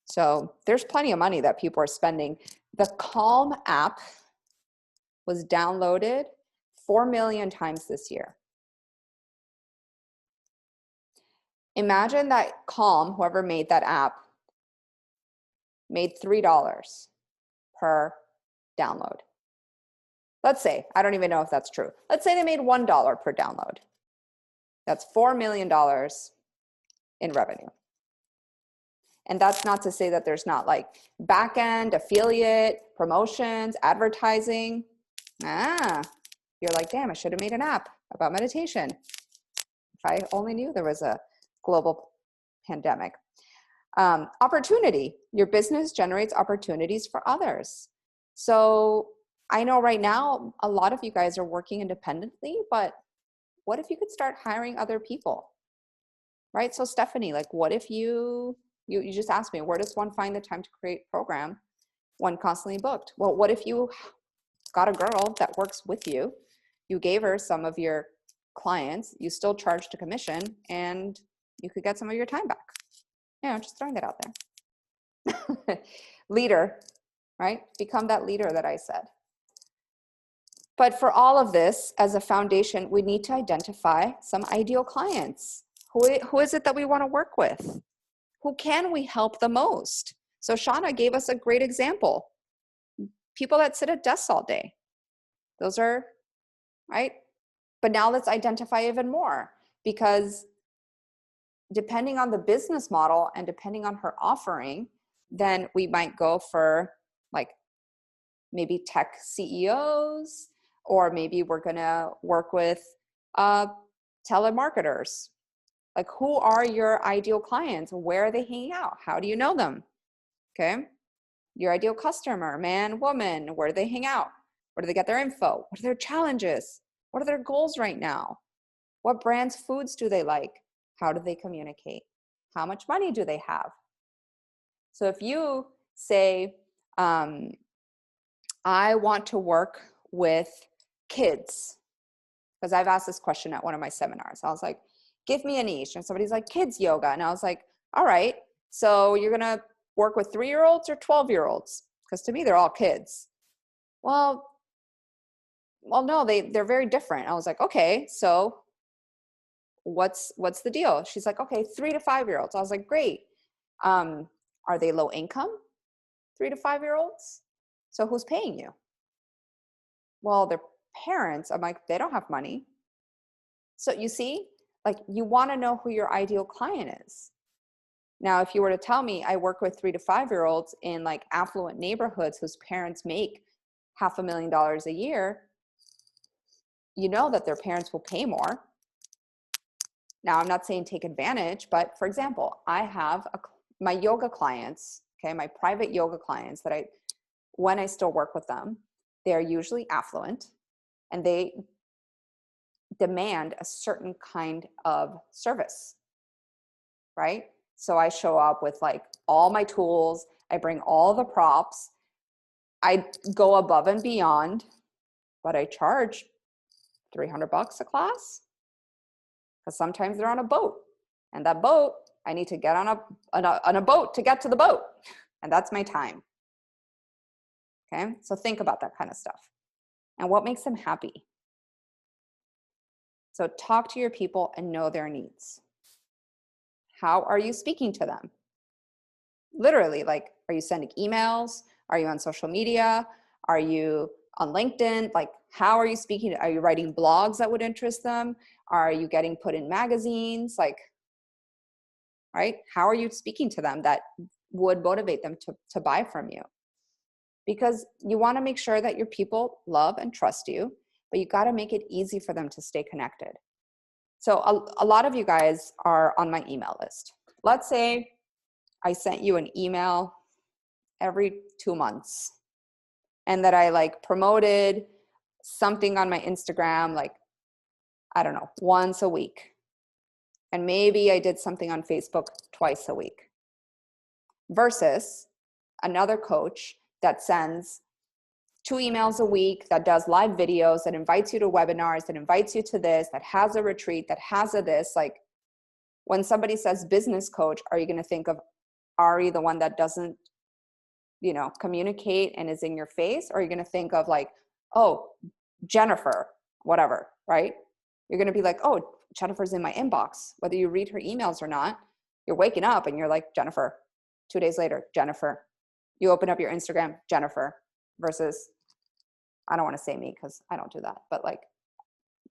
So there's plenty of money that people are spending. The Calm app was downloaded 4 million times this year. Imagine that Calm, whoever made that app, made $3 per download. Let's say, I don't even know if that's true. Let's say they made $1 per download. That's $4 million in revenue. And that's not to say that there's not like back end, affiliate, promotions, advertising. You're like, damn, I should have made an app about meditation. If I only knew there was a global pandemic. Opportunity. Your business generates opportunities for others. So I know right now a lot of you guys are working independently, but what if you could start hiring other people? Right? So Stephanie, like, what if you just asked me, where does one find the time to create program when constantly booked? Well, what if you got a girl that works with you, you gave her some of your clients, you still charged a commission, and you could get some of your time back? Just throwing that out there. Leader, right? Become that leader that I said. But for all of this, as a foundation, we need to identify some ideal clients. Who is it that we want to work with? Who can we help the most? So Shauna gave us a great example. People that sit at desks all day. Those are, right? But now let's identify even more, because depending on the business model and depending on her offering, then we might go for like maybe tech CEOs, or maybe we're gonna work with telemarketers. Like, who are your ideal clients? Where are they hanging out? How do you know them? Okay. Your ideal customer, man, woman, where do they hang out? Where do they get their info? What are their challenges? What are their goals right now? What brands' foods do they like? How do they communicate? How much money do they have? So if you say, I want to work with kids, because I've asked this question at one of my seminars. I was like, give me a niche. And somebody's like, kids yoga. And I was like, all right, so you're going to work with 3-year-olds or 12-year-olds? Because to me, they're all kids. Well, no, they're very different. I was like, okay, so what's the deal? She's like, okay, 3 to 5-year-olds. I was like, great. Are they low income, 3 to 5-year-olds? So who's paying you? Well, their parents. I'm like, they don't have money. So you see, like, you want to know who your ideal client is. Now, if you were to tell me I work with 3 to 5-year-olds in like affluent neighborhoods whose parents make $500,000 a year, you know that their parents will pay more. Now, I'm not saying take advantage, but for example, I have my yoga clients, okay, my private yoga clients that when I still work with them, they're usually affluent and they demand a certain kind of service, right? So I show up with like all my tools, I bring all the props, I go above and beyond, but I charge $300 a class because sometimes they're on a boat, and that boat, I need to get on a boat to get to the boat, and that's my time. Okay, so think about that kind of stuff and what makes them happy. So talk to your people and know their needs. How are you speaking to them? Literally, like, are you sending emails? Are you on social media? Are you on LinkedIn? Like, how are you speaking? Are you writing blogs that would interest them? Are you getting put in magazines? Like, right? How are you speaking to them that would motivate them to buy from you? Because you want to make sure that your people love and trust you, but you got to make it easy for them to stay connected. So a lot of you guys are on my email list. Let's say I sent you an email every 2 months and that I like promoted something on my Instagram, like, I don't know, once a week. And maybe I did something on Facebook twice a week. Versus another coach that sends 2 emails a week, that does live videos, that invites you to webinars, that invites you to this, that has a retreat, that has a this. Like, when somebody says business coach, are you going to think of Ari, the one that doesn't, communicate and is in your face? Or are you going to think of like, oh, Jennifer, whatever, right? You're going to be like, oh, Jennifer's in my inbox. Whether you read her emails or not, you're waking up and you're like, Jennifer. 2 days later, Jennifer. You open up your Instagram, Jennifer. Versus, I don't want to say me because I don't do that, but like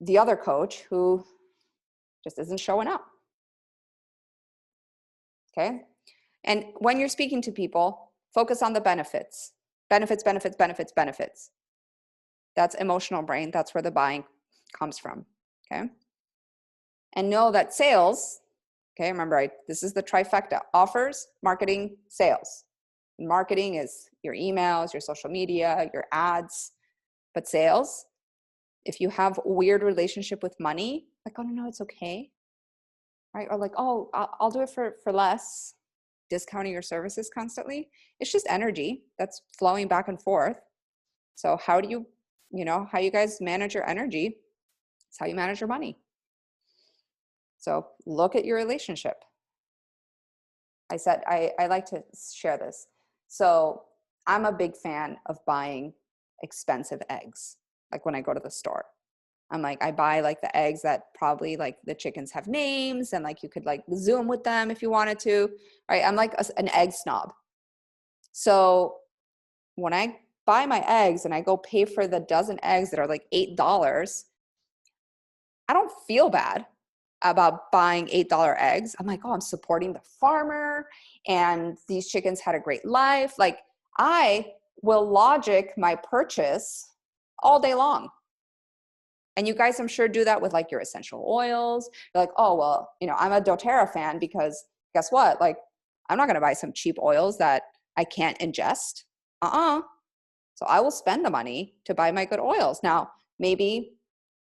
the other coach who just isn't showing up. Okay. And when you're speaking to people, focus on the benefits. Benefits, benefits, benefits, benefits. That's emotional brain. That's where the buying comes from. Okay. And know that sales, okay, remember, this is the trifecta: offers, marketing, sales. Marketing is your emails, your social media, your ads. But sales, if you have a weird relationship with money, like, oh, no, it's okay. Right? Or like, oh, I'll do it for less, discounting your services constantly. It's just energy that's flowing back and forth. So how do you, how you guys manage your energy? It's how you manage your money. So look at your relationship. I said, I like to share this. So I'm a big fan of buying expensive eggs. Like when I go to the store, I'm like, I buy like the eggs that probably like the chickens have names and like you could like Zoom with them if you wanted to, right? I'm like an egg snob. So when I buy my eggs and I go pay for the dozen eggs that are like $8, I don't feel bad about buying $8 eggs. I'm like, oh, I'm supporting the farmer and these chickens had a great life. Like, I will logic my purchase all day long. And you guys, I'm sure, do that with like your essential oils. You're like, oh, well, I'm a doTERRA fan because guess what? Like, I'm not going to buy some cheap oils that I can't ingest. So I will spend the money to buy my good oils. Now, maybe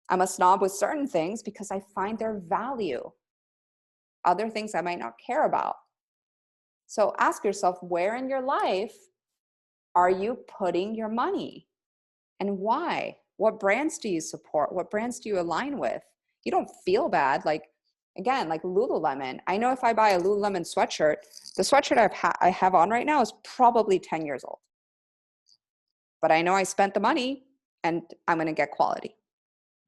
I'm a snob with certain things because I find their value. Other things I might not care about. So ask yourself, where in your life are you putting your money? And why? What brands do you support? What brands do you align with? You don't feel bad. Like, Again, like Lululemon. I know if I buy a Lululemon sweatshirt, the sweatshirt I have on right now is probably 10 years old. But I know I spent the money and I'm going to get quality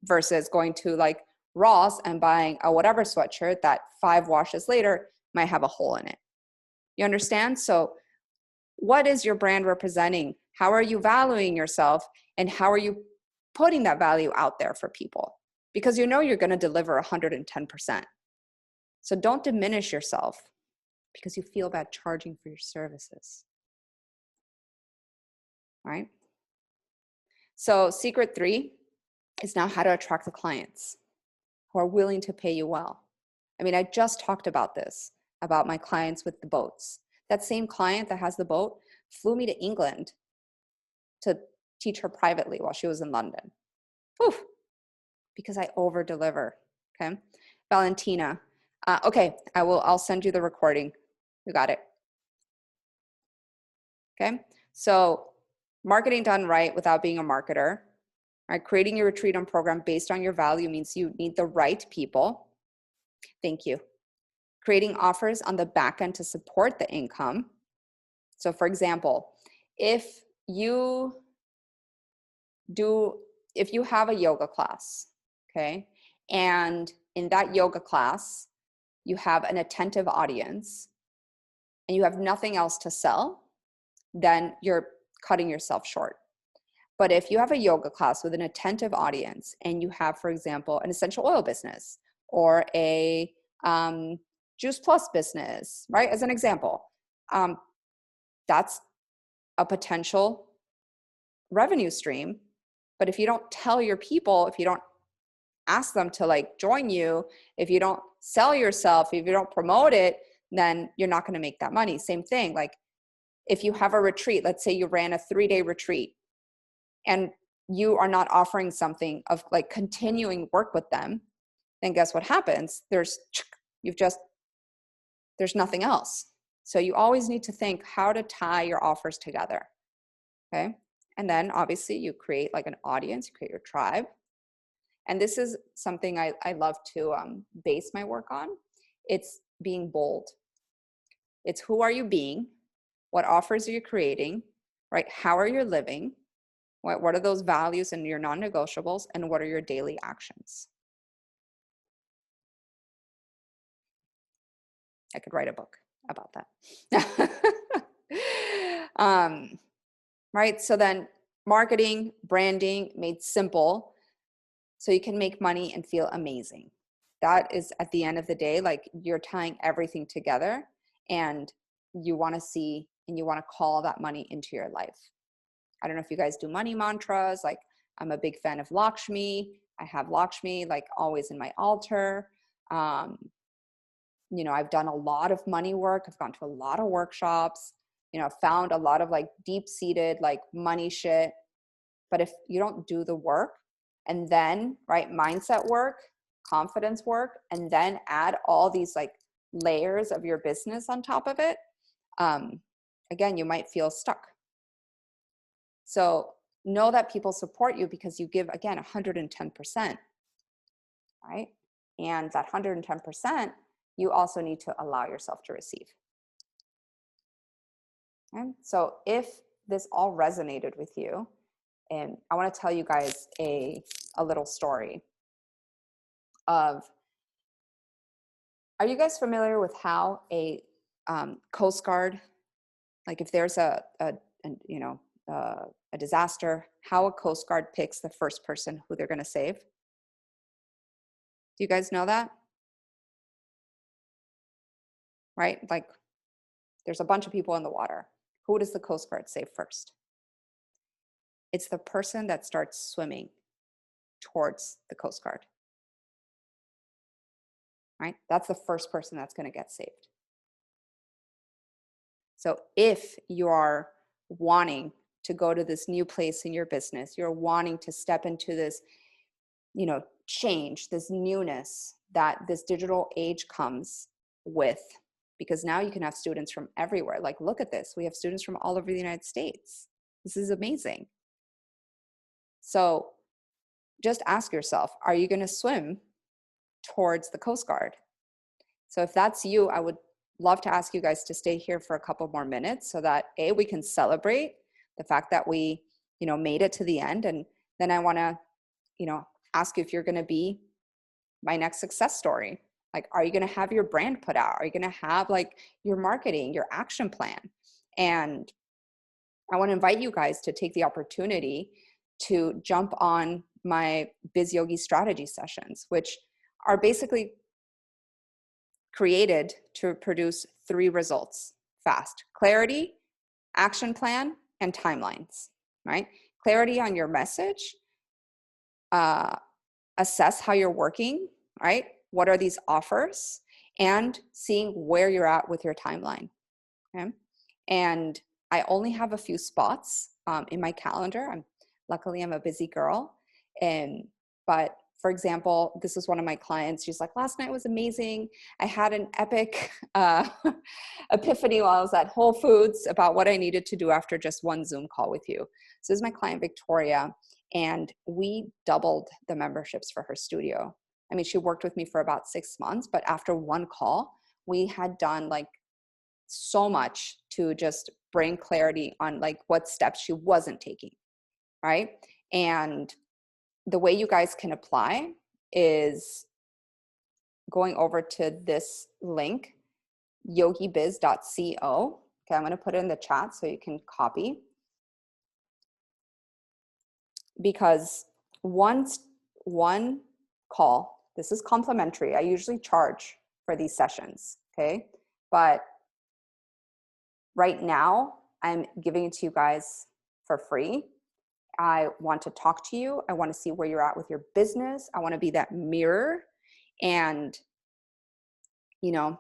versus going to like Ross and buying a whatever sweatshirt that 5 washes later might have a hole in it. You understand? So what is your brand representing? How are you valuing yourself? And how are you putting that value out there for people? Because you know you're going to deliver 110%. So don't diminish yourself because you feel bad charging for your services. All right? So secret 3 is now how to attract the clients who are willing to pay you well. I mean, I just talked about this, about my clients with the boats. That same client that has the boat flew me to England to teach her privately while she was in London. Whew, because I over deliver. Okay. Valentina. Okay, I'll send you the recording. You got it. Okay. So marketing done right without being a marketer. Right? Creating your retreat and program based on your value means you need the right people. Thank you. Creating offers on the back end to support the income. So for example, if you have a yoga class, okay, and in that yoga class, you have an attentive audience and you have nothing else to sell, then you're cutting yourself short. But if you have a yoga class with an attentive audience and you have, for example, an essential oil business or a Juice Plus business, right? As an example, that's a potential revenue stream. But if you don't tell your people, if you don't ask them to like join you, if you don't sell yourself, if you don't promote it, then you're not going to make that money. Same thing. Like if you have a retreat, let's say you ran a 3-day retreat and you are not offering something of like continuing work with them, then guess what happens? There's nothing else. So you always need to think how to tie your offers together. Okay. And then obviously you create like an audience, you create your tribe. And this is something I love to base my work on. It's being bold. It's who are you being? What offers are you creating? Right? How are you living? What are those values and your non-negotiables? And what are your daily actions? I could write a book about that. Right? So then marketing, branding made simple so you can make money and feel amazing. That is at the end of the day, like you're tying everything together and you want to see and you want to call that money into your life. I don't know if you guys do money mantras. Like I'm a big fan of Lakshmi. I have Lakshmi like always in my altar. You know, I've done a lot of money work. I've gone to a lot of workshops, you know, found a lot of like deep-seated like money shit. But if you don't do the work and then, right, mindset work, confidence work, and then add all these like layers of your business on top of it, again, you might feel stuck. So know that people support you because you give, again, 110%, right? And that 110%, you also need to allow yourself to receive. Okay? So if this all resonated with you, and I want to tell you guys a little story of, are you guys familiar with how a Coast Guard, like if there's a disaster, how a Coast Guard picks the first person who they're going to save? Do you guys know that? Right? Like there's a bunch of people in the water. Who does the Coast Guard save first? It's the person that starts swimming towards the Coast Guard. Right? That's the first person that's going to get saved. So if you are wanting to go to this new place in your business, you're wanting to step into this, you know, change, this newness that this digital age comes with, because now you can have students from everywhere. Like, look at this. We have students from all over the United States. This is amazing. So just ask yourself, are you going to swim towards the Coast Guard? So if that's you, I would love to ask you guys to stay here for a couple more minutes so that we can celebrate the fact that we, made it to the end. And then I want to, ask you if you're going to be my next success story. Like, are you going to have your brand put out? Are you going to have like your marketing, your action plan? And I want to invite you guys to take the opportunity to jump on my Biz Yogi strategy sessions, which are basically created to produce 3 results fast: clarity, action plan, and timelines, right? Clarity on your message, assess how you're working, right? What are these offers? And seeing where you're at with your timeline, okay? And I only have a few spots in my calendar. Luckily, I'm a busy girl. But for example, this is one of my clients. She's like, last night was amazing. I had an epic epiphany while I was at Whole Foods about what I needed to do after just one Zoom call with you. So this is my client, Victoria, and we doubled the memberships for her studio. I mean, she worked with me for about 6 months, but after one call, we had done like so much to just bring clarity on like what steps she wasn't taking, right? And the way you guys can apply is going over to this link, yogibiz.co. Okay, I'm going to put it in the chat so you can copy. Because one call, this is complimentary. I usually charge for these sessions, okay? But right now, I'm giving it to you guys for free. I want to talk to you. I want to see where you're at with your business. I want to be that mirror. And,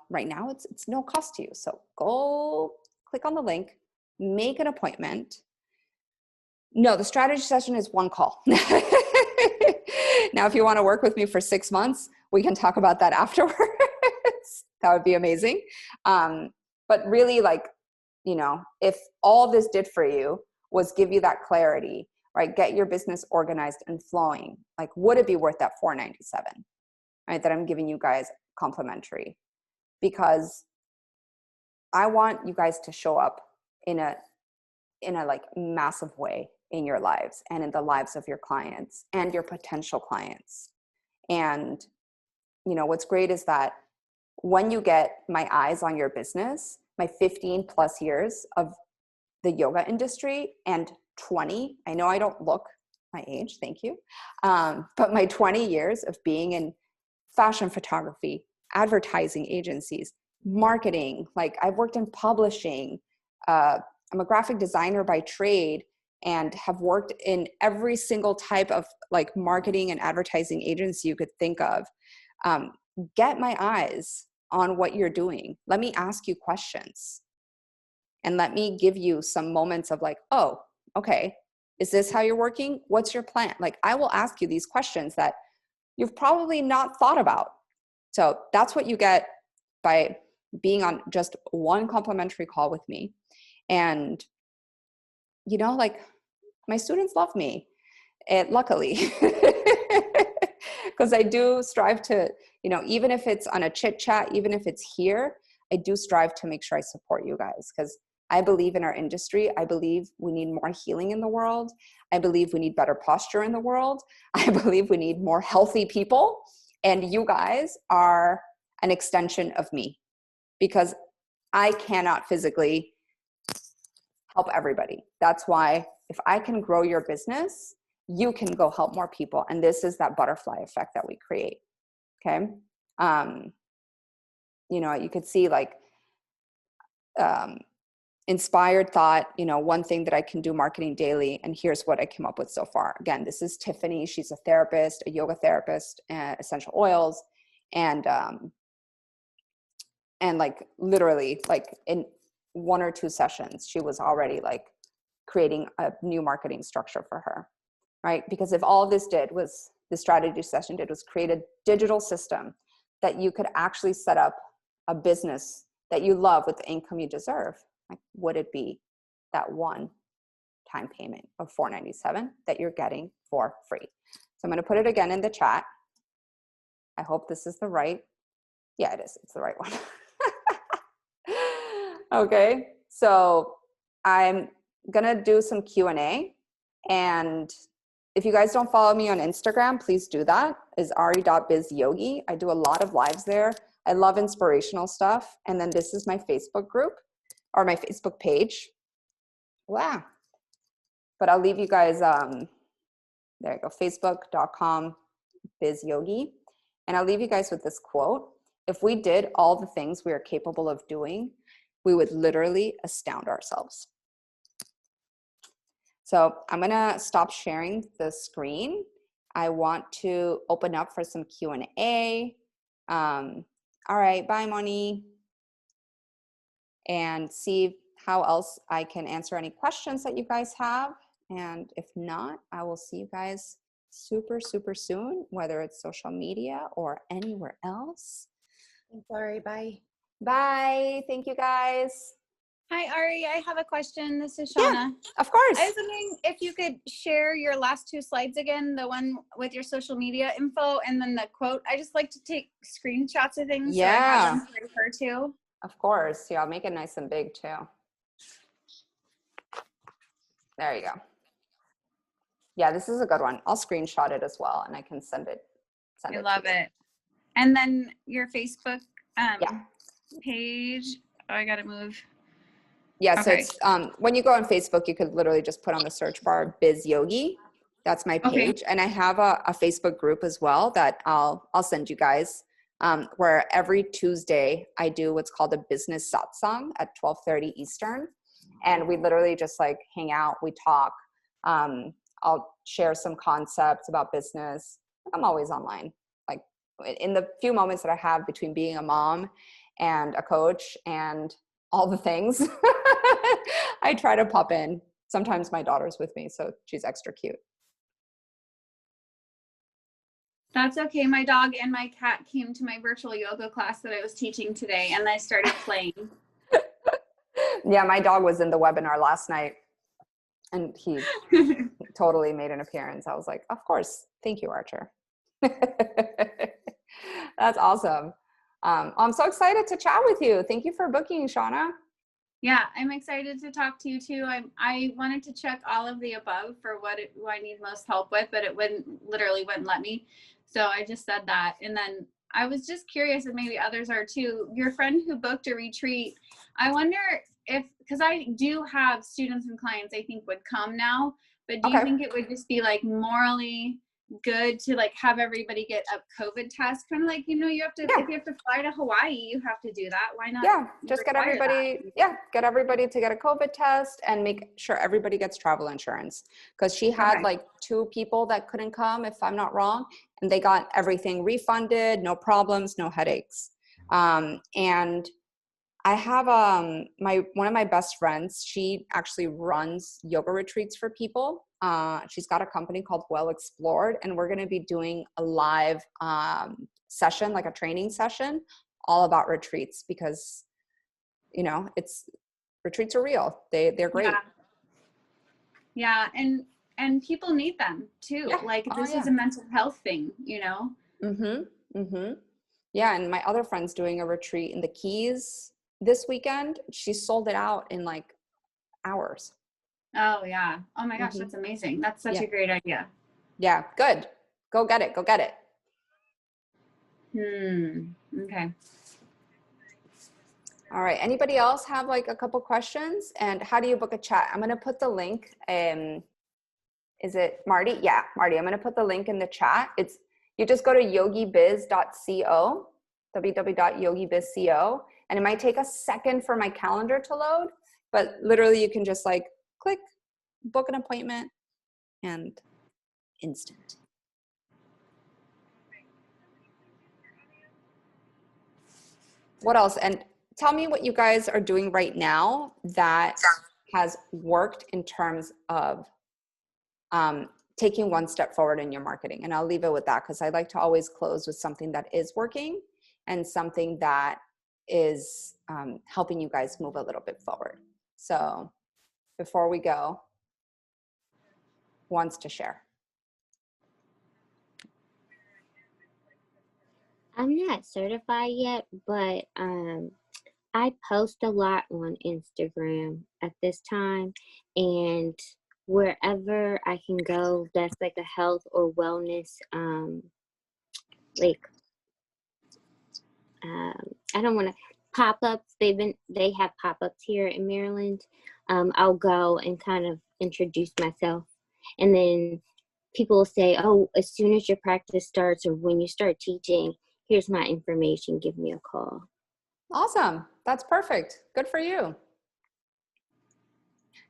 right now it's no cost to you. So go click on the link, make an appointment. No, the strategy session is one call. Now, if you want to work with me for 6 months, we can talk about that afterwards. That would be amazing. But really, if all this did for you was give you that clarity, right? Get your business organized and flowing. Like, would it be worth that $497, right? That I'm giving you guys complimentary, because I want you guys to show up in a like massive way in your lives and in the lives of your clients and your potential clients. And, what's great is that when you get my eyes on your business, my 15 plus years of the yoga industry and 20, I know I don't look my age, thank you. But my 20 years of being in fashion photography, advertising agencies, marketing, like I've worked in publishing, I'm a graphic designer by trade and have worked in every single type of like marketing and advertising agency you could think of. Get my eyes on what you're doing. Let me ask you questions. And let me give you some moments of like, oh, okay, is this how you're working? What's your plan? Like, I will ask you these questions that you've probably not thought about. So that's what you get by being on just one complimentary call with me. And, like my students love me, and luckily, because I do strive to, even if it's on a chit chat, even if it's here, I do strive to make sure I support you guys, because I believe in our industry. I believe we need more healing in the world. I believe we need better posture in the world. I believe we need more healthy people. And you guys are an extension of me, because I cannot physically help everybody. That's why if I can grow your business, you can go help more people. And this is that butterfly effect that we create. Okay. You could see like, inspired thought, one thing that I can do marketing daily. And here's what I came up with so far. Again, this is Tiffany. She's a therapist, a yoga therapist, essential oils. And like literally like in 1 or 2 sessions, she was already like creating a new marketing structure for her, right? Because if all this did was, the strategy session did was create a digital system that you could actually set up a business that you love with the income you deserve, like would it be that one-time payment of $497 that you're getting for free? So I'm going to put it again in the chat. I hope this is the right Yeah, it is. It's the right one. Okay. So I'm going to do some Q&A. And if you guys don't follow me on Instagram, please do that. Is ari.bizyogi. I do a lot of lives there. I love inspirational stuff. And then this is my Facebook group or my Facebook page. Wow. But I'll leave you guys, there you go, facebook.com/bizyogi. And I'll leave you guys with this quote. If we did all the things we are capable of doing, we would literally astound ourselves. So I'm gonna stop sharing the screen. I want to open up for some Q&A. All right, bye, Moni. And see how else I can answer any questions that you guys have. And if not, I will see you guys super, super soon, whether it's social media or anywhere else. Thanks, Ari. Bye. Bye. Thank you, guys. Hi, Ari. I have a question. This is Yeah, Shauna. of course. I was wondering if you could share your last 2 slides again, the one with your social media info and then the quote. I just like to take screenshots of things so I have them to refer to. Of course. Yeah, I'll make it nice and big too. There you go. Yeah, this is a good one. I'll screenshot it as well and I can send it. I love it. And then your Facebook Yeah. page. Oh, I gotta move. Yeah, so Okay. it's when you go on Facebook, you could literally just put on the search bar Biz Yogi. That's my page. And I have a Facebook group as well that I'll send you guys, where every Tuesday I do what's called a business satsang at 12:30 Eastern. And we literally just like hang out, we talk. I'll share some concepts about business. I'm always online. Like in the few moments that I have between being a mom and a coach and all the things, I try to pop in. Sometimes my daughter's with me, so she's extra cute. That's okay. My dog and my cat came to my virtual yoga class that I was teaching today, and I started playing. Yeah, my dog was in the webinar last night, and he totally made an appearance. I was like, of course. Thank you, Archer. That's awesome. I'm so excited to chat with you. Thank you for booking, Shauna. Yeah, I'm excited to talk to you too. I wanted to check all of the above for what I need most help with, but it literally wouldn't let me. So I just said that. And then I was just curious, and maybe others are too, your friend who booked a retreat, I wonder if, because I do have students and clients I think would come now, but do you think it would just be like morally good to like have everybody get a COVID test? Kind of like, you know, you have to, if you have to fly to Hawaii, you have to do that. Why not? Yeah, just get everybody, get everybody to get a COVID test and make sure everybody gets travel insurance. Because she had like 2 people that couldn't come, if I'm not wrong, and they got everything refunded, no problems, no headaches. And I have one of my best friends, she actually runs yoga retreats for people. She's got a company called Well Explored, and we're going to be doing a live session, like a training session, all about retreats, because you know retreats are real. They're great. Yeah, and people need them too. Like this is a mental health thing, you know. Yeah, and my other friend's doing a retreat in the Keys this weekend. She sold it out in like hours. Oh yeah. Oh my gosh, that's amazing. That's such a great idea. Yeah, good. Go get it. Go get it. Okay. All right. Anybody else have like a couple questions? And how do you book a chat? I'm going to put the link. Is it Marty? Yeah, Marty. I'm going to put the link in the chat. You just go to yogibiz.co, www.yogibiz.co, and it might take a second for my calendar to load, but literally you can just like click, book an appointment, and instant. What else? And tell me what you guys are doing right now that has worked in terms of taking one step forward in your marketing. And I'll leave it with that because I like to always close with something that is working and something that is helping you guys move a little bit forward. So before we go, who wants to share? I'm not certified yet, but I post a lot on Instagram at this time, and wherever I can go, that's like a health or wellness, like I don't want to pop-ups. They have pop-ups here in Maryland. I'll go and kind of introduce myself, and then people will say, "Oh, as soon as your practice starts or when you start teaching, here's my information. Give me a call." Awesome. That's perfect. Good for you.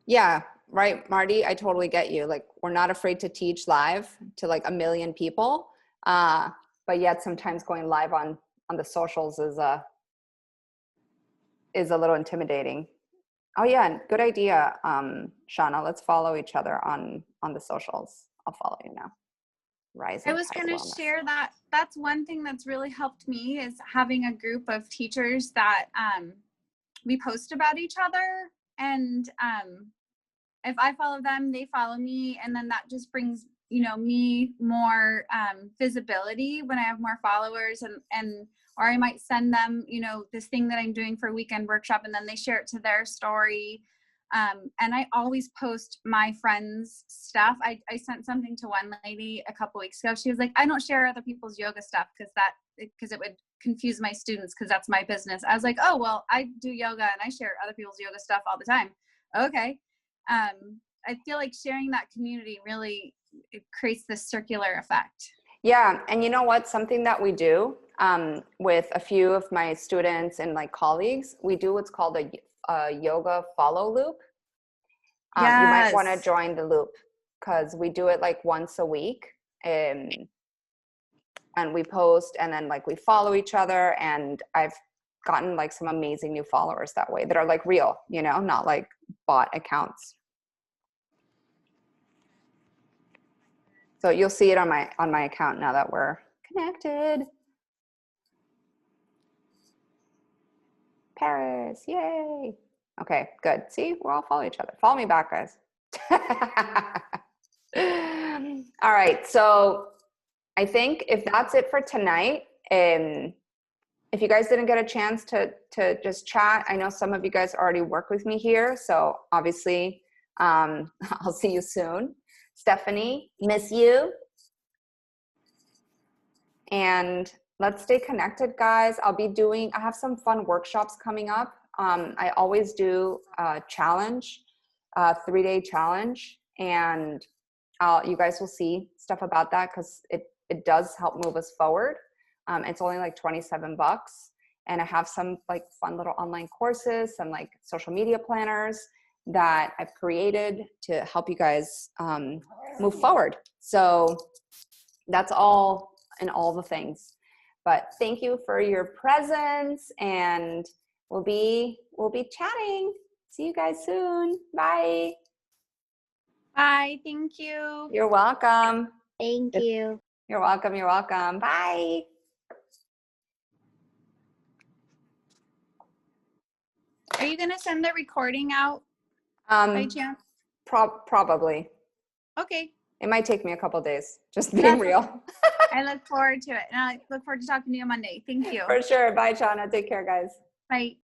Yeah, right, Marty, I totally get you. Like, we're not afraid to teach live to like 1 million people. But yet sometimes going live on the socials is a little intimidating. Oh yeah, and good idea, Shauna. Let's follow each other on the socials. I'll follow you now. Rising I was Tide going to Wellness. share that that's one thing that's really helped me is having a group of teachers that we post about each other, and if I follow them, they follow me, and then that just brings me more visibility when I have more followers, and or I might send them this thing that I'm doing for a weekend workshop, and then they share it to their story. And I always post my friends' stuff. I sent something to one lady a couple weeks ago. She was like, "I don't share other people's yoga stuff because it would confuse my students because that's my business." I was like, "Oh, well, I do yoga and I share other people's yoga stuff all the time." Okay. I feel like sharing that community really, it creates this circular effect. Yeah, and you know what? Something that we do with a few of my students and like colleagues, we do what's called a yoga follow loop. You might want to Yes. join the loop because we do it like once a week, and we post, and then like we follow each other, and I've gotten like some amazing new followers that way that are like real, not like bot accounts. So you'll see it on my account now that we're connected. Paris, yay. Okay, good. See, we're all following each other. Follow me back, guys. All right, so I think if that's it for tonight, if you guys didn't get a chance to just chat, I know some of you guys already work with me here, so obviously I'll see you soon. Stephanie, miss you. And let's stay connected, guys. I have some fun workshops coming up. I always do a challenge, a 3-day challenge, and you guys will see stuff about that because it does help move us forward. It's only like $27, and I have some like fun little online courses, some like social media planners that I've created to help you guys move forward. So that's all in all the things. But thank you for your presence, and we'll be chatting. See you guys soon. Bye. Bye. Thank you. You're welcome. Thank you. You're welcome. You're welcome. Bye. Are you going to send the recording out by chance? Probably. Okay. It might take me a couple days, just being real. I look forward to it. And I look forward to talking to you Monday. Thank you. For sure. Bye, Shauna. Take care, guys. Bye.